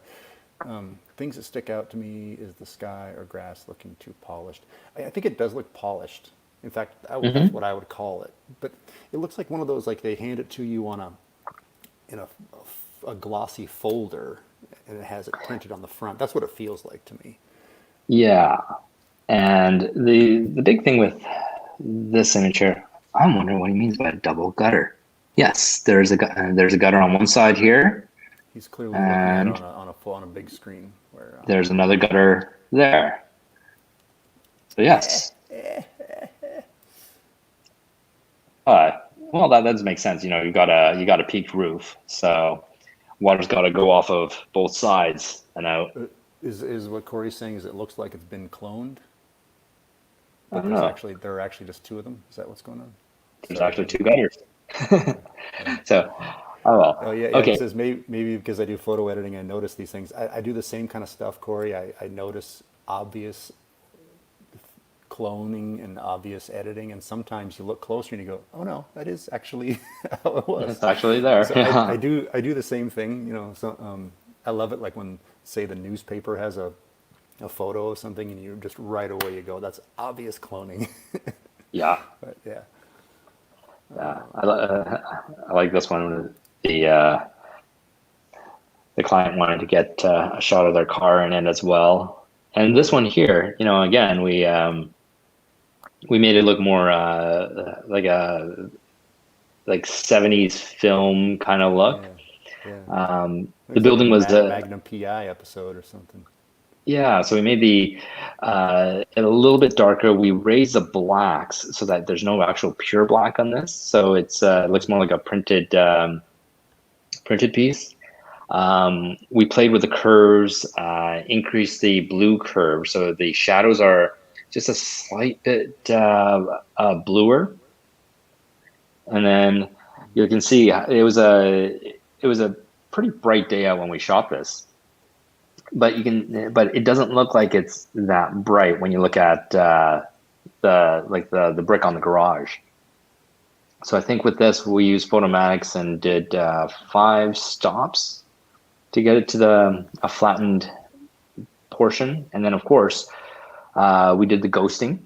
things that stick out to me is the sky or grass looking too polished. I think it does look polished. In fact, that's Hmm. what I would call it. But it looks like one of those, like they hand it to you on a glossy folder, and it has it printed on the front. That's what it feels like to me. Yeah. And the big thing with this image here, I'm wondering what he means by a double gutter. Yes, there's a gutter on one side here, He's clearly looking at it and on a big screen where. there's another gutter there. So yes. Well, that does make sense. You got a peaked roof, so water's got to go off of both sides and out. Is what Corey's saying is it looks like it's been cloned, I but don't know. there are actually just two of them. Is that what's going on? There's Sorry, actually two gutters. yeah. So, oh Oh well. yeah, yeah. He Okay. says maybe because I do photo editing, I notice these things. I do the same kind of stuff, Corey. I notice obvious cloning and obvious editing, and sometimes you look closer and you go, "Oh no, that is actually how it was." It's actually there. So Yeah. I do the same thing. So I love it. Like when, say, the newspaper has a photo of something, and you just right away you go, "That's obvious cloning." Yeah. But yeah, Yeah. I like this one. The uh, the client wanted to get a shot of their car in it as well. And this one here, again, we made it look more like 70s film kind of look. yeah, yeah. The Looks like a building was Magnum PI episode or something. yeah, so we made the it a little bit darker. We raised the blacks so that there's no actual pure black on this. So it looks more like a printed piece. We played with the curves, increased the blue curve, so the shadows are just a slight bit bluer. And then you can see it was a pretty bright day out when we shot this, but it doesn't look like it's that bright when you look at the brick on the garage. So I think with this we used Photomatix and did 5 stops to get it to a flattened portion, and then of course we did the ghosting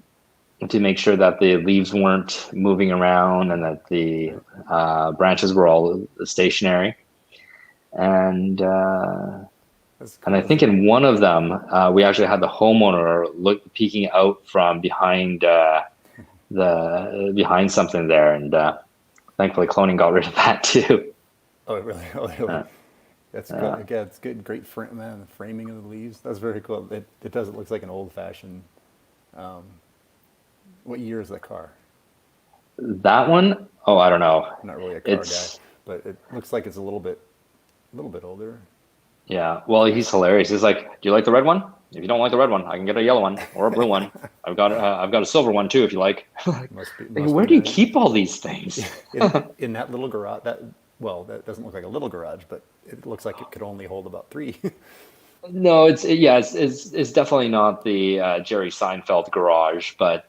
to make sure that the leaves weren't moving around and that the branches were all stationary. And That's and I cool. think in one of them we actually had the homeowner peeking out from behind the behind something there, and thankfully cloning got rid of that too. Oh, it really? Oh, really? Uh, That's good. uh, Again, it's good. Great frame, man. The framing of the leaves. That's very cool. It does. It looks like an old-fashioned. What year is that car? that one, oh, I don't know. I'm not really a car guy, It's but it looks like it's a little bit older. Yeah, well, he's hilarious. He's like, "Do you like the red one? If you don't like the red one, I can get a yellow one or a blue one. I've got a silver one too if you like." Like, Must be where do you nice. keep all these things? In that little garage. That doesn't look like a little garage, but it looks like it could only hold about three. No, it's definitely not the Jerry Seinfeld garage, but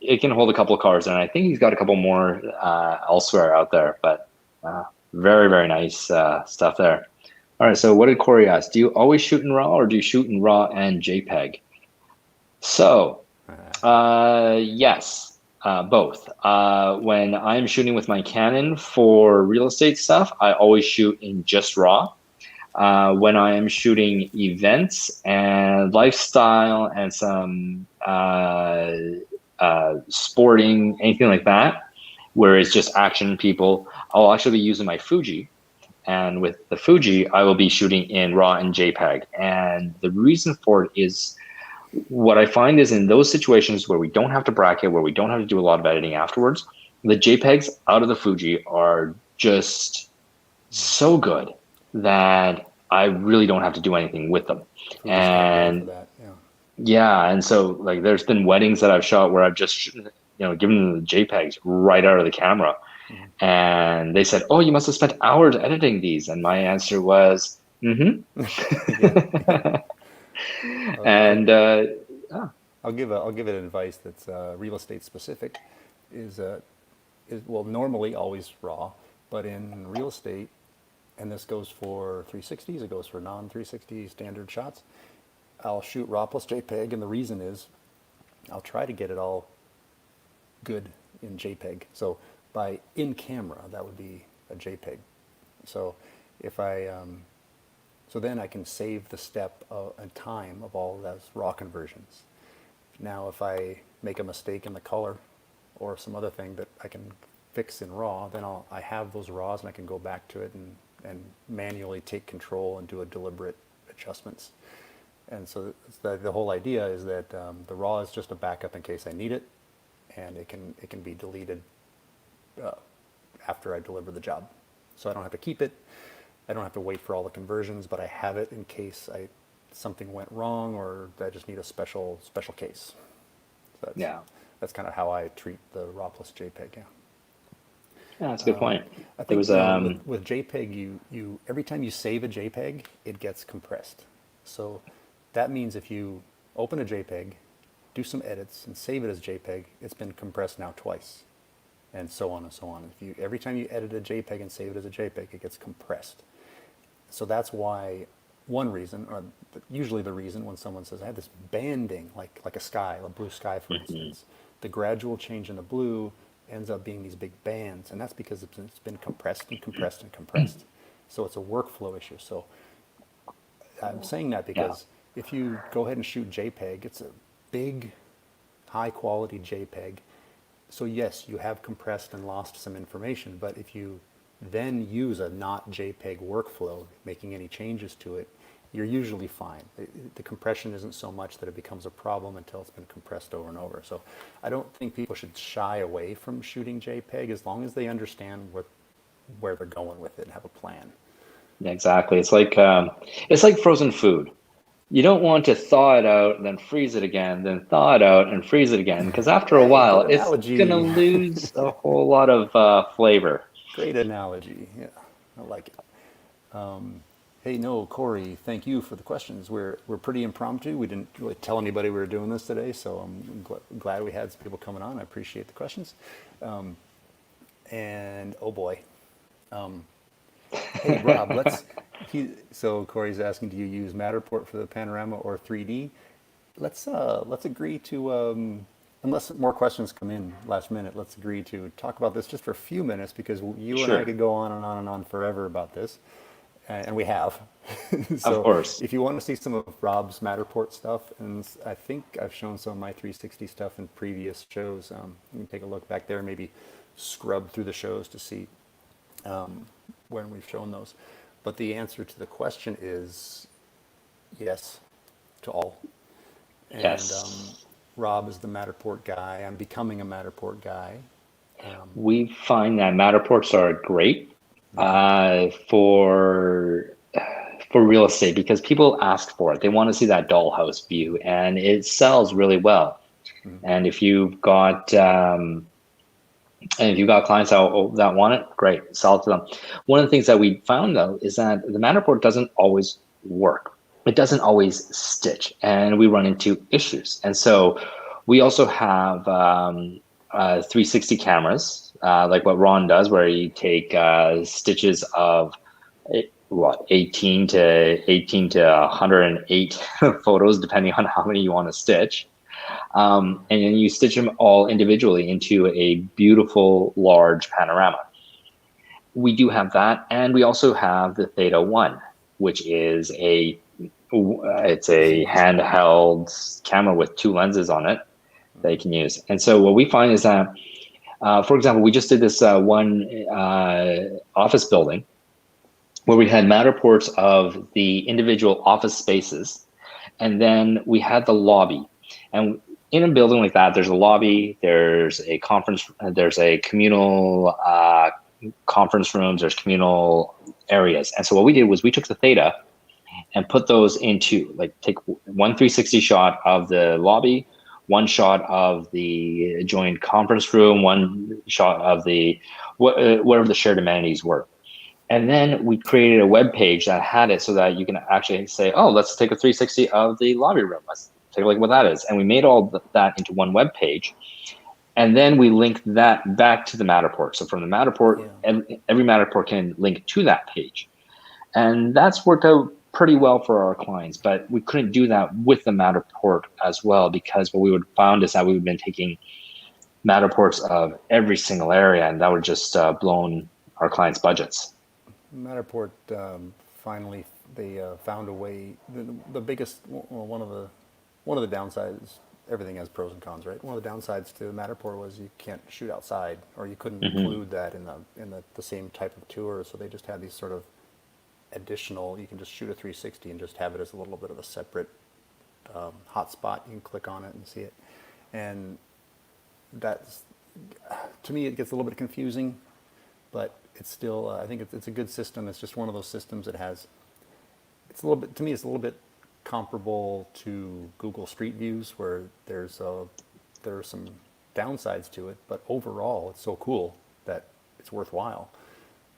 it can hold a couple of cars, and I think he's got a couple more elsewhere out there. But very, very nice stuff there. All right, so what did Corey ask? Do you always shoot in RAW or do you shoot in RAW and JPEG? So, yes, both. When I'm shooting with my Canon for real estate stuff, I always shoot in just RAW. When I am shooting events and lifestyle and some sporting, anything like that, where it's just action people, I'll actually be using my Fuji. And with the Fuji, I will be shooting in RAW and JPEG. And the reason for it is what I find is in those situations where we don't have to bracket, where we don't have to do a lot of editing afterwards, the JPEGs out of the Fuji are just so good that I really don't have to do anything with them. Fuji's kind of known for And that. Yeah. Yeah, and so like there's been weddings that I've shot where I've just given them the JPEGs right out of the camera, Mhm. and they said, "Oh, you must have spent hours editing these," and my answer was, "Mm-hmm." Yeah, yeah. I'll And yeah, I'll give it advice that's real estate specific. Is well, normally always raw, but in real estate, and this goes for 360s, it goes for non 360 standard shots. I'll shoot RAW plus JPEG, and the reason is I'll try to get it all good in JPEG. So by in camera, that would be a JPEG. So if I so then I can save the step and time of all of those raw conversions. Now, if I make a mistake in the color or some other thing that I can fix in RAW, then I have those RAWs and I can go back to it and manually take control and do a deliberate adjustments. And so the whole idea is that the RAW is just a backup in case I need it, and it can be deleted uh, after I deliver the job. So I don't have to keep it. I don't have to wait for all the conversions, but I have it in case something went wrong or I just need a special case. So yeah, that's kind of how I treat the RAW plus JPEG. Yeah. yeah, that's a good point. I There think was with JPEG, you every time you save a JPEG, it gets compressed. So that means if you open a JPEG, do some edits, and save it as JPEG, it's been compressed now twice, and so on and so on. If you every time you edit a JPEG and save it as a JPEG, it gets compressed. So that's why one reason, or usually the reason, when someone says, I have this banding, like a sky, a blue sky, for mhm, instance, the gradual change in the blue ends up being these big bands, and that's because it's been compressed and compressed and compressed. So it's a workflow issue. So I'm saying that yeah, because if you go ahead and shoot JPEG, it's a big, high quality JPEG. So yes, you have compressed and lost some information, but if you then use a not JPEG workflow, making any changes to it, you're usually fine. The compression isn't so much that it becomes a problem until it's been compressed over and over. So I don't think people should shy away from shooting JPEG as long as they understand where they're going with it and have a plan. yeah, exactly. It's like frozen food. You don't want to thaw it out and then freeze it again, then thaw it out and freeze it again, because after a Hey, while, good it's gonna analogy. lose a whole lot of flavor. Great analogy. Yeah, I like it. Hey, no, Corey, thank you for the questions. We're pretty impromptu. We didn't really tell anybody we were doing this today, so I'm glad we had some people coming on. I appreciate the questions. And oh boy, hey Rob, so Corey's asking, do you use Matterport for the panorama or 3D? Let's agree to unless more questions come in last minute, let's agree to talk about this just for a few minutes because you and I Sure, could go on and on and on forever about this, and we have. of So course. if you want to see some of Rob's Matterport stuff, and I think I've shown some of my 360 stuff in previous shows, you can take a look back there, maybe scrub through the shows to see when we've shown those. But the answer to the question is yes to all. And Yes. Rob is the Matterport guy. I'm becoming a Matterport guy. We find that Matterports are great for real estate because people ask for it. They want to see that dollhouse view, and it sells really well. And if you've got clients that want it, great, sell it to them. One of the things that we found though is that the Matterport doesn't always work. It doesn't always stitch, and we run into issues. And so we also have 360 cameras, like what Ron does, where you take stitches of 18 to 108 photos, depending on how many you want to stitch. And then you stitch them all individually into a beautiful large panorama. We do have that, and we also have the Theta One, which is it's a handheld camera with two lenses on it that you can use. And so what we find is that, for example, we just did this one office building where we had Matterports of the individual office spaces, and then we had the lobby. And in a building like that, there's a lobby, there's a conference, there's a communal conference rooms, there's communal areas. And so what we did was we took the Theta and put those into, like, take one 360 shot of the lobby, one shot of the adjoined conference room, one shot of the whatever the shared amenities were. And then we created a web page that had it so that you can actually say, oh, let's take a 360 of the lobby room. Let's take a look at what that is. And we made all that into one web page. And then we linked that back to the Matterport. So from the Matterport, every Matterport can link to that page. And that's worked out pretty well for our clients. But we couldn't do that with the Matterport as well, because what we would found is that we've been taking Matterports of every single area, and that would just blown our clients' budgets. Matterport finally they found a way. The biggest, well, one of the downsides. Everything has pros and cons, right? One of the downsides to Matterport was you can't shoot outside, or you couldn't include that in the same type of tour. So they just had these sort of additional. You can just shoot a 360 and just have it as a little bit of a separate hotspot. You can click on it and see it, and that's, to me, it gets a little bit confusing, but it's still, I think it's a good system. It's just one of those systems that has, it's a little bit, to me, it's a little bit comparable to Google Street Views, where there are some downsides to it, but overall it's so cool that it's worthwhile.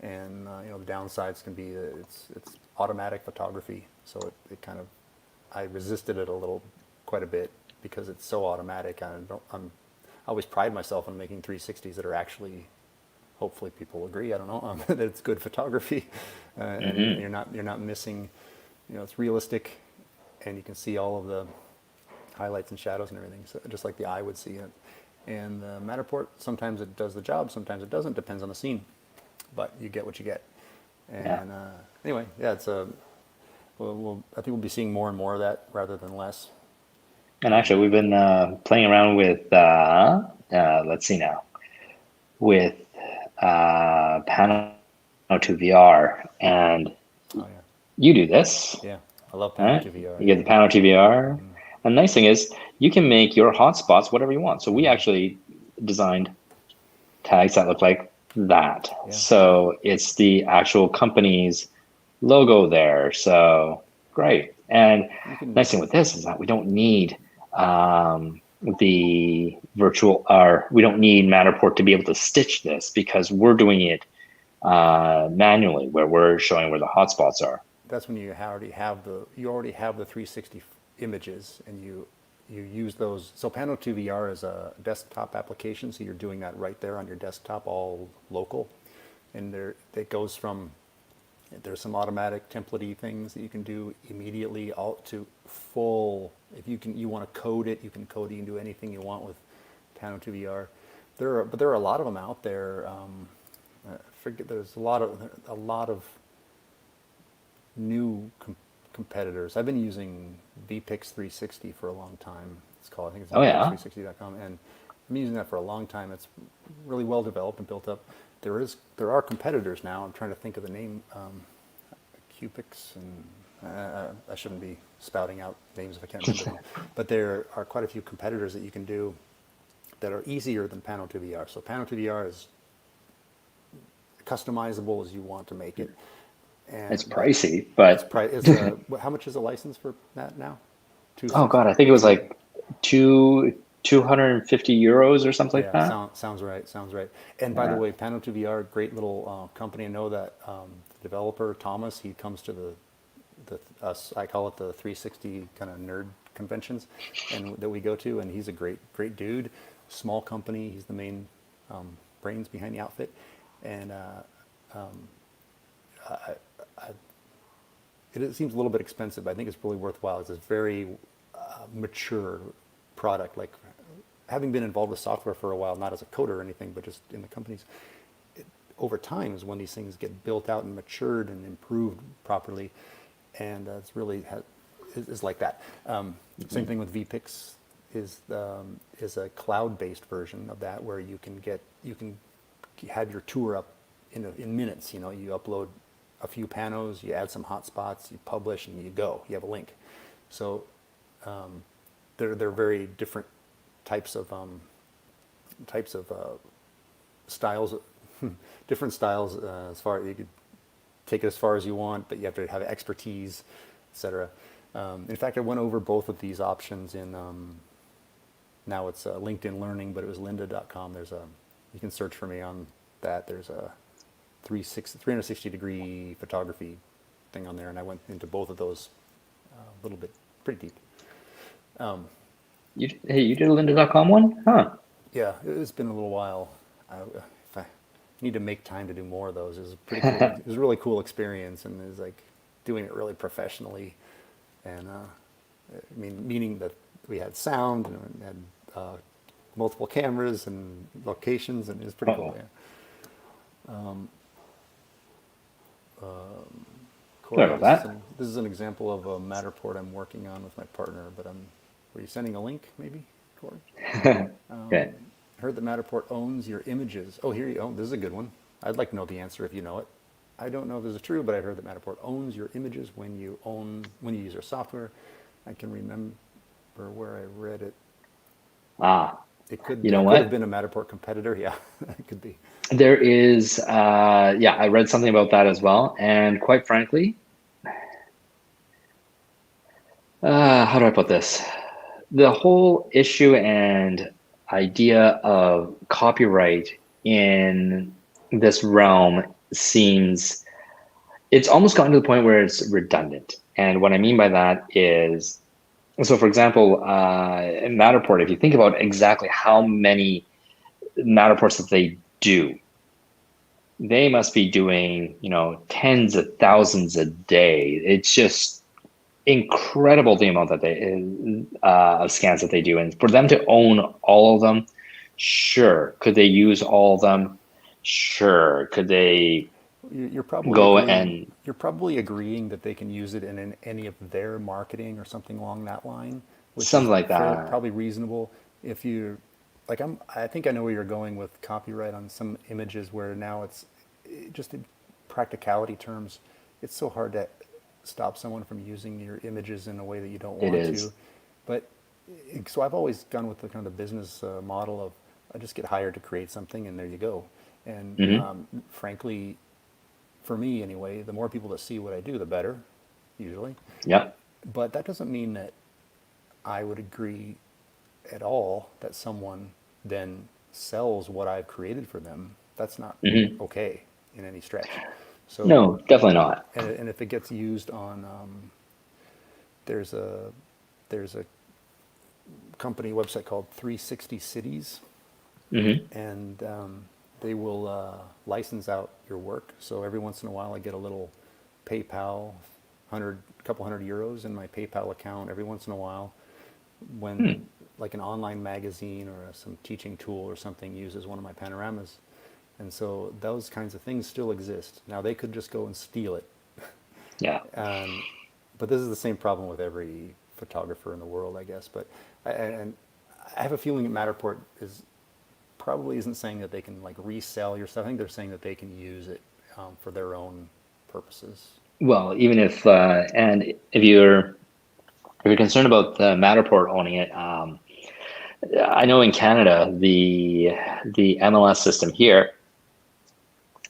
And the downsides can be it's automatic photography, so it kind of, I resisted it quite a bit because it's so automatic. I always pride myself on making 360s that are actually, hopefully people agree, I don't know, that it's good photography, and you're not missing, it's realistic, and you can see all of the highlights and shadows and everything, so just like the eye would see it. And Matterport, sometimes it does the job, sometimes it doesn't, depends on the scene, but you get what you get. And anyway, yeah, it's I think we'll be seeing more and more of that rather than less. And actually, we've been playing around with, let's see now, with Pano 2 VR, and you do this. Yeah, I love Pano Right? 2 VR. You get the Pano 2 VR. And the nice thing is, you can make your hotspots whatever you want. So we actually designed tags that look like that. Yeah. So it's the actual company's logo there. So great. And nice thing with this is that we don't need the virtual, or we don't need Matterport to be able to stitch this, because we're doing it manually, where we're showing where the hotspots are. That's when you already have the 360 images, and you use those. So Pano 2 VR is a desktop application, so you're doing that right there on your desktop, all local. And it goes from, there's some automatic template-y things that you can do immediately, out to full. If you want to code it, you can code it. You can do anything you want with Pano 2 VR. But there are a lot of them out there. There's a lot of new competitors. I've been using VPix 360 for a long time. It's called, I think it's VPix360.com, and I'm using that for a long time. It's really well developed and built up. There are competitors now. I'm trying to think of the name, Cupix, and I shouldn't be spouting out names if I can't remember them. But there are quite a few competitors that you can do that are easier than Pano 2 VR. So Pano 2 VR is customizable as you want to make it. And it's pricey, but how much is a license for that now? Oh God, I think it was like 250 euros or something like that. Sounds right. And by the way, Pano 2 VR, great little company. I know that the developer Thomas, he comes to I call it the 360 kind of nerd conventions, and that we go to, and he's a great dude. Small company. He's the main brains behind the outfit, and it seems a little bit expensive, but I think it's really worthwhile. It's a very mature product. Like, having been involved with software for a while, not as a coder or anything, but just in the companies, over time is when these things get built out and matured and improved properly, and it's really is like that. Same thing with VPix is a cloud-based version of that, where you can have your tour up in minutes. You upload a few panos, you add some hotspots, you publish, and you go. You have a link. So they're very different types of styles, different styles. As far, you could take it as far as you want, but you have to have expertise. etc. In fact, I went over both of these options in now it's LinkedIn Learning, but it was lynda.com. You can search for me on that. There's a 360 degree photography thing on there, and I went into both of those a little bit, pretty deep. You did a lynda.com one? Huh. Yeah, it's been a little while. If I need to make time to do more of those, it was pretty cool. It was a really cool experience, and it was like doing it really professionally. And meaning that we had sound and we had multiple cameras and locations, and it was pretty cool. Yeah. Corey, Sorry about that. this is an example of a Matterport I'm working on with my partner. But were you sending a link, maybe, Corey? Okay. Heard that Matterport owns your images. Oh, here you go. This is a good one. I'd like to know the answer if you know it. I don't know if this is true, but I heard that Matterport owns your images when you use their software. I can remember where I read it. It could have been a Matterport competitor. Yeah, it could be. There is, I read something about that as well. And quite frankly, how do I put this? The whole issue and idea of copyright in this realm it's almost gotten to the point where it's redundant. And what I mean by that is, so for example, in Matterport, if you think about exactly how many Matterports that they do, they must be doing, tens of thousands a day. It's just incredible the amount that of scans that they do. And for them to own all of them, sure. Could they use all of them? Sure. Could they you're probably you're probably agreeing that they can use it in any of their marketing or something along that line, which something is like that. Probably reasonable. If you like, I think I know where you're going with copyright on some images where now it's just in practicality terms, it's so hard to stop someone from using your images in a way that you don't want to. But so I've always gone with the kind of the business model of I just get hired to create something and there you go. And frankly, for me anyway, the more people that see what I do, the better, usually. Yeah. But that doesn't mean that I would agree at all that someone then sells what I've created for them. That's not okay in any stretch. So no, definitely not. And if it gets used on, there's a company website called 360 Cities, and they will license out your work. So every once in a while, I get a little PayPal, couple hundred euros in my PayPal account every once in a while, when like an online magazine or some teaching tool or something uses one of my panoramas. And so those kinds of things still exist. Now they could just go and steal it. Yeah. But this is the same problem with every photographer in the world, I guess. But I have a feeling that Matterport probably isn't saying that they can like resell your stuff. I think they're saying that they can use it for their own purposes. Well, even if and if you're concerned about the Matterport owning it, I know in Canada the MLS system here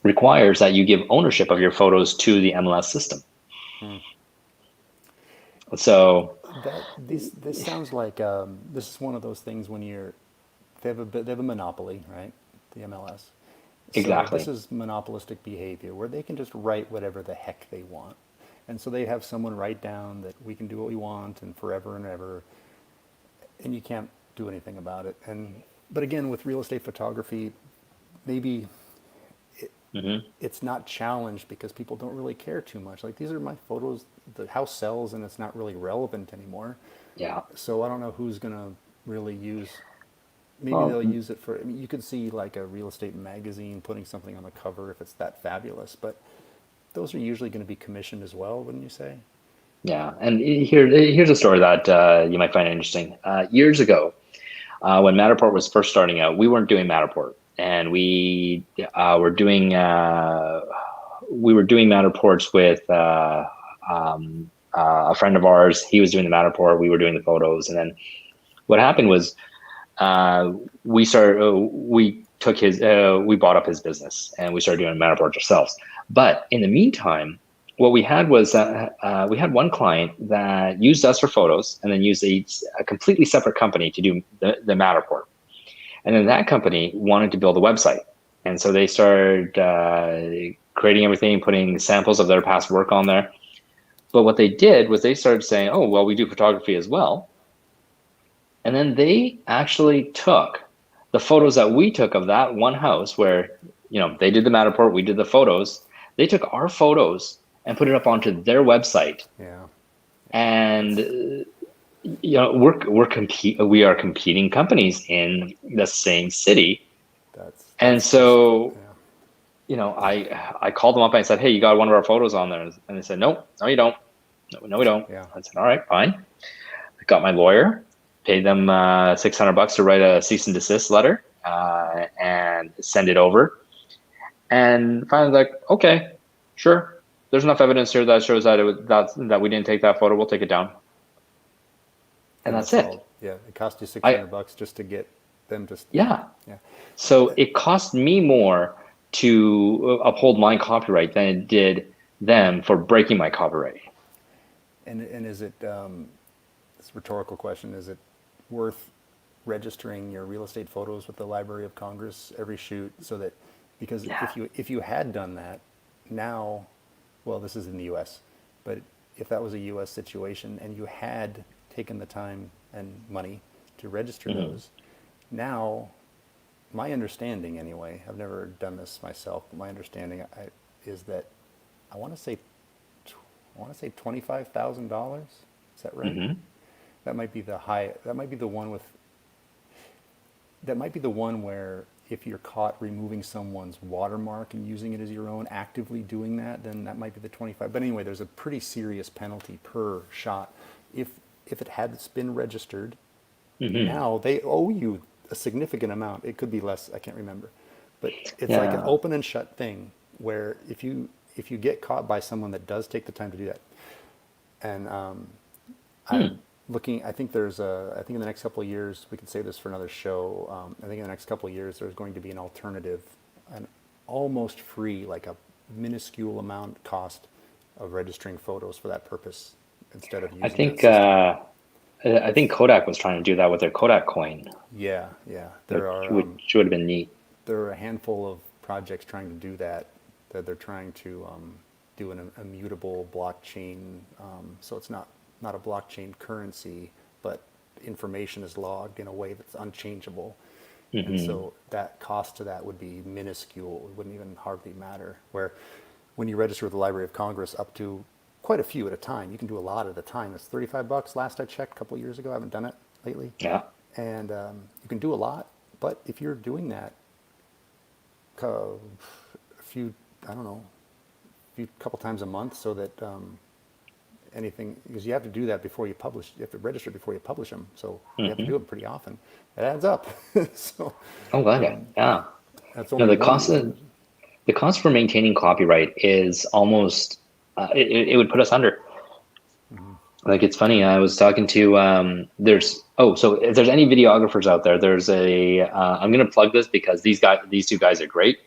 requires that you give ownership of your photos to the MLS system. So this sounds like this is one of those things when they have a monopoly, right? The MLS. Exactly. So this is monopolistic behavior where they can just write whatever the heck they want. And so they have someone write down that we can do what we want and forever and ever, and you can't do anything about it. But again, with real estate photography, maybe it's not challenged because people don't really care too much. Like, these are my photos, the house sells and it's not really relevant anymore. Yeah. So I don't know who's going to really they'll use it for, you could see like a real estate magazine putting something on the cover if it's that fabulous, but those are usually going to be commissioned as well, wouldn't you say? Yeah, and here's a story that you might find interesting. Years ago, when Matterport was first starting out, we weren't doing Matterport, and we were doing Matterports with a friend of ours. He was doing the Matterport, we were doing the photos, and then what happened was we bought up his business and we started doing Matterport ourselves. But in the meantime, what we had was we had one client that used us for photos and then used a completely separate company to do the Matterport. And then that company wanted to build a website. And so they started creating everything, putting samples of their past work on there. But what they did was they started saying, oh, well, we do photography as well. And then they actually took the photos that we took of that one house where, they did the Matterport, we did the photos. They took our photos and put it up onto their website. Yeah. And we are competing companies in the same city. And so, I called them up and I said, hey, you got one of our photos on there? And they said, no, you don't. No, we don't. Yeah. I said, all right, fine. I got my lawyer, paid them $600 to write a cease and desist letter and send it over. And finally, like, okay, sure. There's enough evidence here that shows that we didn't take that photo. We'll take it down. And that's it. Yeah, it cost you $600 just to get them to. Yeah. Yeah. So it cost me more to uphold my copyright than it did them for breaking my copyright. And is it, it's a rhetorical question, is it worth registering your real estate photos with the Library of Congress every shoot so that, because if you had done that now, well, this is in the US, but if that was a US situation and you had taken the time and money to register those, now, my understanding anyway, I've never done this myself, but my understanding is that I want to say $25,000. Is that right? Mm-hmm. That might be that might be the one where if you're caught removing someone's watermark and using it as your own, actively doing that, then that might be the 25. But anyway, there's a pretty serious penalty per shot if it had been registered. Now they owe you a significant amount. It could be less, I can't remember. But it's like an open and shut thing where if you get caught by someone that does take the time to do that, and I'm looking, I think in the next couple of years, we could save this for another show. I think in the next couple of years, there's going to be an alternative, an almost free, like a minuscule amount cost of registering photos for that purpose instead of using I think Kodak was trying to do that with their Kodak coin. Yeah. Which would have been neat. There are a handful of projects trying to do that they're trying to do an immutable blockchain. So it's not a blockchain currency, but information is logged in a way that's unchangeable. And so that cost to that would be minuscule. It wouldn't even hardly matter. Where when you register with the Library of Congress up to quite a few at a time, you can do a lot at a time. It's $35 last I checked a couple of years ago. I haven't done it lately. Yeah. And you can do a lot, but if you're doing that a couple times a month so that anything, because you have to do that before you publish, you have to register before you publish them. So you have to do it pretty often. It adds up. So, oh, God, yeah. That's only the cost for maintaining copyright is almost, it would put us under. Like, it's funny, I was talking to, so if there's any videographers out there, there's I'm going to plug this because these two guys are great.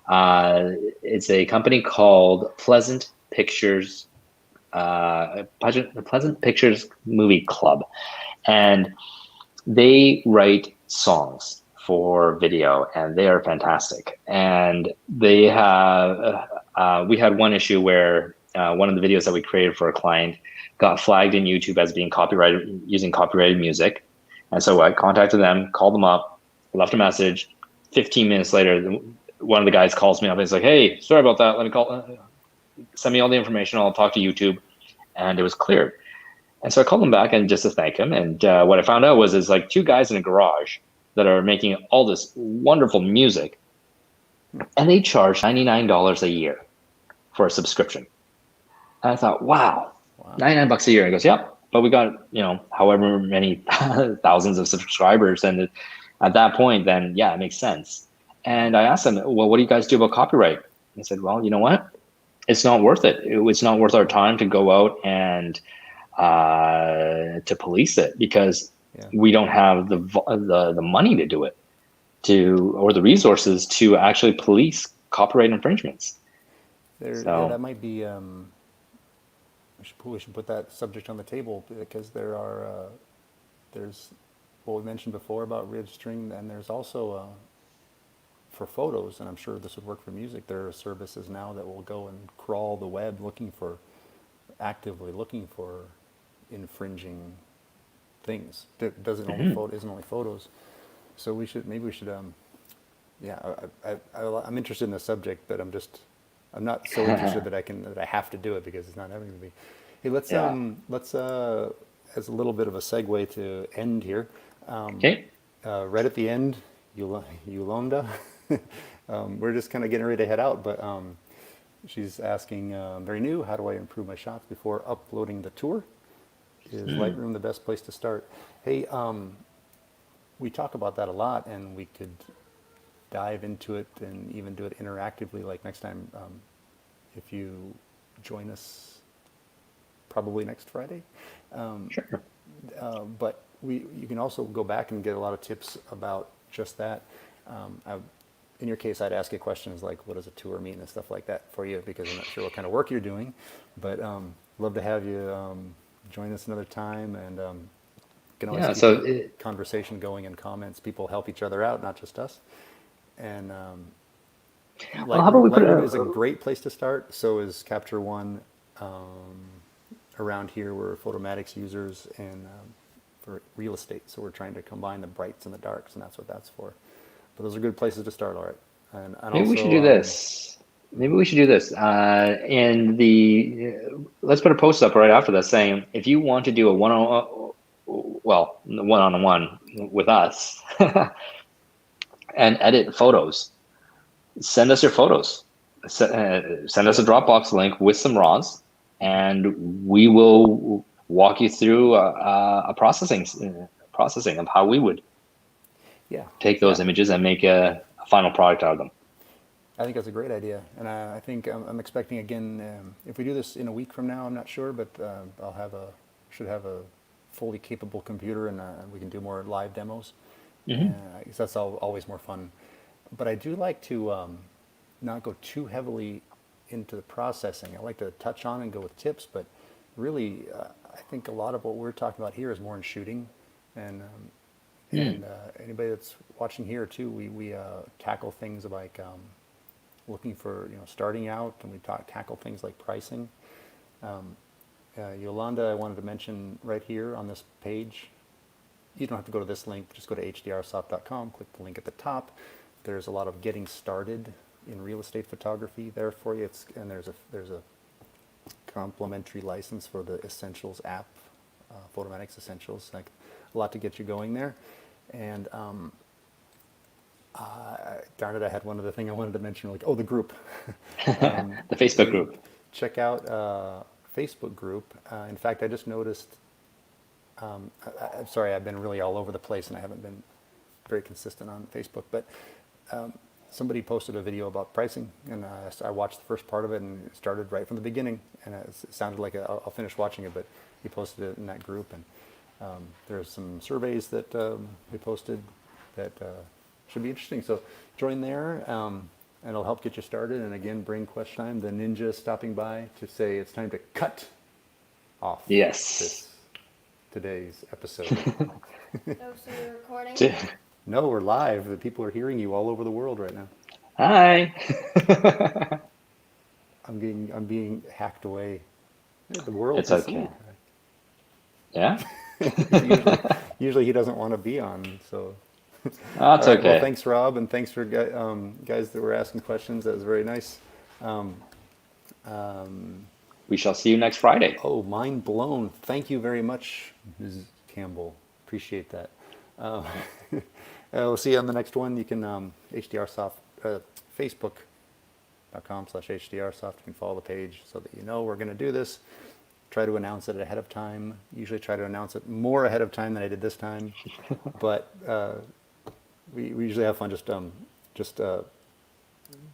It's a company called Pleasant Pictures Movie Club, and they write songs for video, and they are fantastic. And they have we had one issue where one of the videos that we created for a client got flagged in YouTube as being copyrighted, using copyrighted music. And so I contacted them, called them up, left a message. 15 minutes later, one of the guys calls me up and he's like, hey, sorry about that. Let me send me all the information. I'll talk to YouTube. And it was cleared. And so I called him back and just to thank him. And what I found out was like two guys in a garage that are making all this wonderful music. And they charge $99 a year for a subscription. And I thought, wow. $99 a year. And he goes, yep, but we got, however many thousands of subscribers. And at that point, then, yeah, it makes sense. And I asked him, well, what do you guys do about copyright? And he said, well, you know what? It's not worth it. It's not worth our time to go out and to police it because we don't have the money to do it, or the resources to actually police copyright infringements. That might be we should put that subject on the table because there's what we mentioned before about registering, and there's also for photos, and I'm sure this would work for music. There are services now that will go and crawl the web actively looking for infringing things. That doesn't only isn't only photos. So maybe we should yeah, I'm interested in the subject, but I'm not so interested that I have to do it because it's not having to be. Hey, Yeah. let's as a little bit of a segue to end here. Okay. Right at the end, Yolanda, we're just kind of getting ready to head out, but she's asking, very new, how do I improve my shots before uploading the tour? Is Lightroom the best place to start? Hey, we talk about that a lot, and we could dive into it and even do it interactively. Like next time, if you join us, probably next Friday. Sure. But you can also go back and get a lot of tips about just that. In your case, I'd ask you questions like, what does a tour mean and stuff like that for you, because I'm not sure what kind of work you're doing. But love to have you join us another time, and can always Yeah. keep So the conversation going in comments. People help each other out, not just us. And well, how about we put Lightroom is a a great place to start. So is Capture One. Around here, we're Photomatix users and for real estate. So we're trying to combine the brights and the darks, and that's what that's for. But those are good places to start, all right. And maybe we should also, do this. Maybe we should do this. And let's put a post up right after that saying if you want to do a one-on-one with us and edit photos, send us your photos. Send us yeah, a Dropbox link with some RAWs, and we will walk you through a processing of how we would yeah, take those yeah. images and make a final product out of them. I think that's a great idea, and I think I'm expecting again. If we do this in a week from now, I'm not sure, but should have a fully capable computer, and we can do more live demos. Hmm. And I guess that's always more fun. But I do like to not go too heavily into the processing. I like to touch on and go with tips, but really, I think a lot of what we're talking about here is more in shooting, and anybody that's watching here too, we tackle things like looking for starting out, and we tackle things like pricing. Yolanda, I wanted to mention right here on this page. You don't have to go to this link. Just go to hdrsoft.com. Click the link at the top. There's a lot of getting started in real estate photography there for you. And there's a complimentary license for the Essentials app, Photomatix Essentials. Like a lot to get you going there. And darn it, I had one other thing I wanted to mention. Like, the group. The Facebook group. Check out Facebook group. In fact, I just noticed. I'm sorry, I've been really all over the place, and I haven't been very consistent on Facebook. But somebody posted a video about pricing, and I watched the first part of it, and it started right from the beginning, and it sounded like I'll finish watching it, but he posted it in that group, and there's some surveys that he posted that should be interesting. So join there, and it'll help get you started. And again, bring question time. The ninja is stopping by to say it's time to cut off Yes. today's episode. Oh, so you're recording? No, we're live. The people are hearing you all over the world right now. Hi. I'm being hacked away. The world It's can see. okay. Yeah. Usually he doesn't want to be on. So, That's all right. Well, okay. thanks, Rob, and thanks for guys that were asking questions. That was very nice. We shall see you next Friday. Oh, mind blown. Thank you very much, Ms. Campbell. Appreciate that. We'll see you on the next one. You can HDRsoft, Facebook.com/HDRsoft. You can follow the page so that you know we're going to do this. Try to announce it ahead of time. Usually try to announce it more ahead of time than I did this time. But we usually have fun just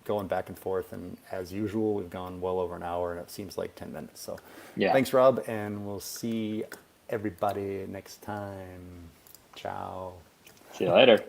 going back and forth. And as usual, we've gone well over an hour, and it seems like 10 minutes. So Yeah. thanks, Rob, and we'll see everybody next time. Ciao. See you later.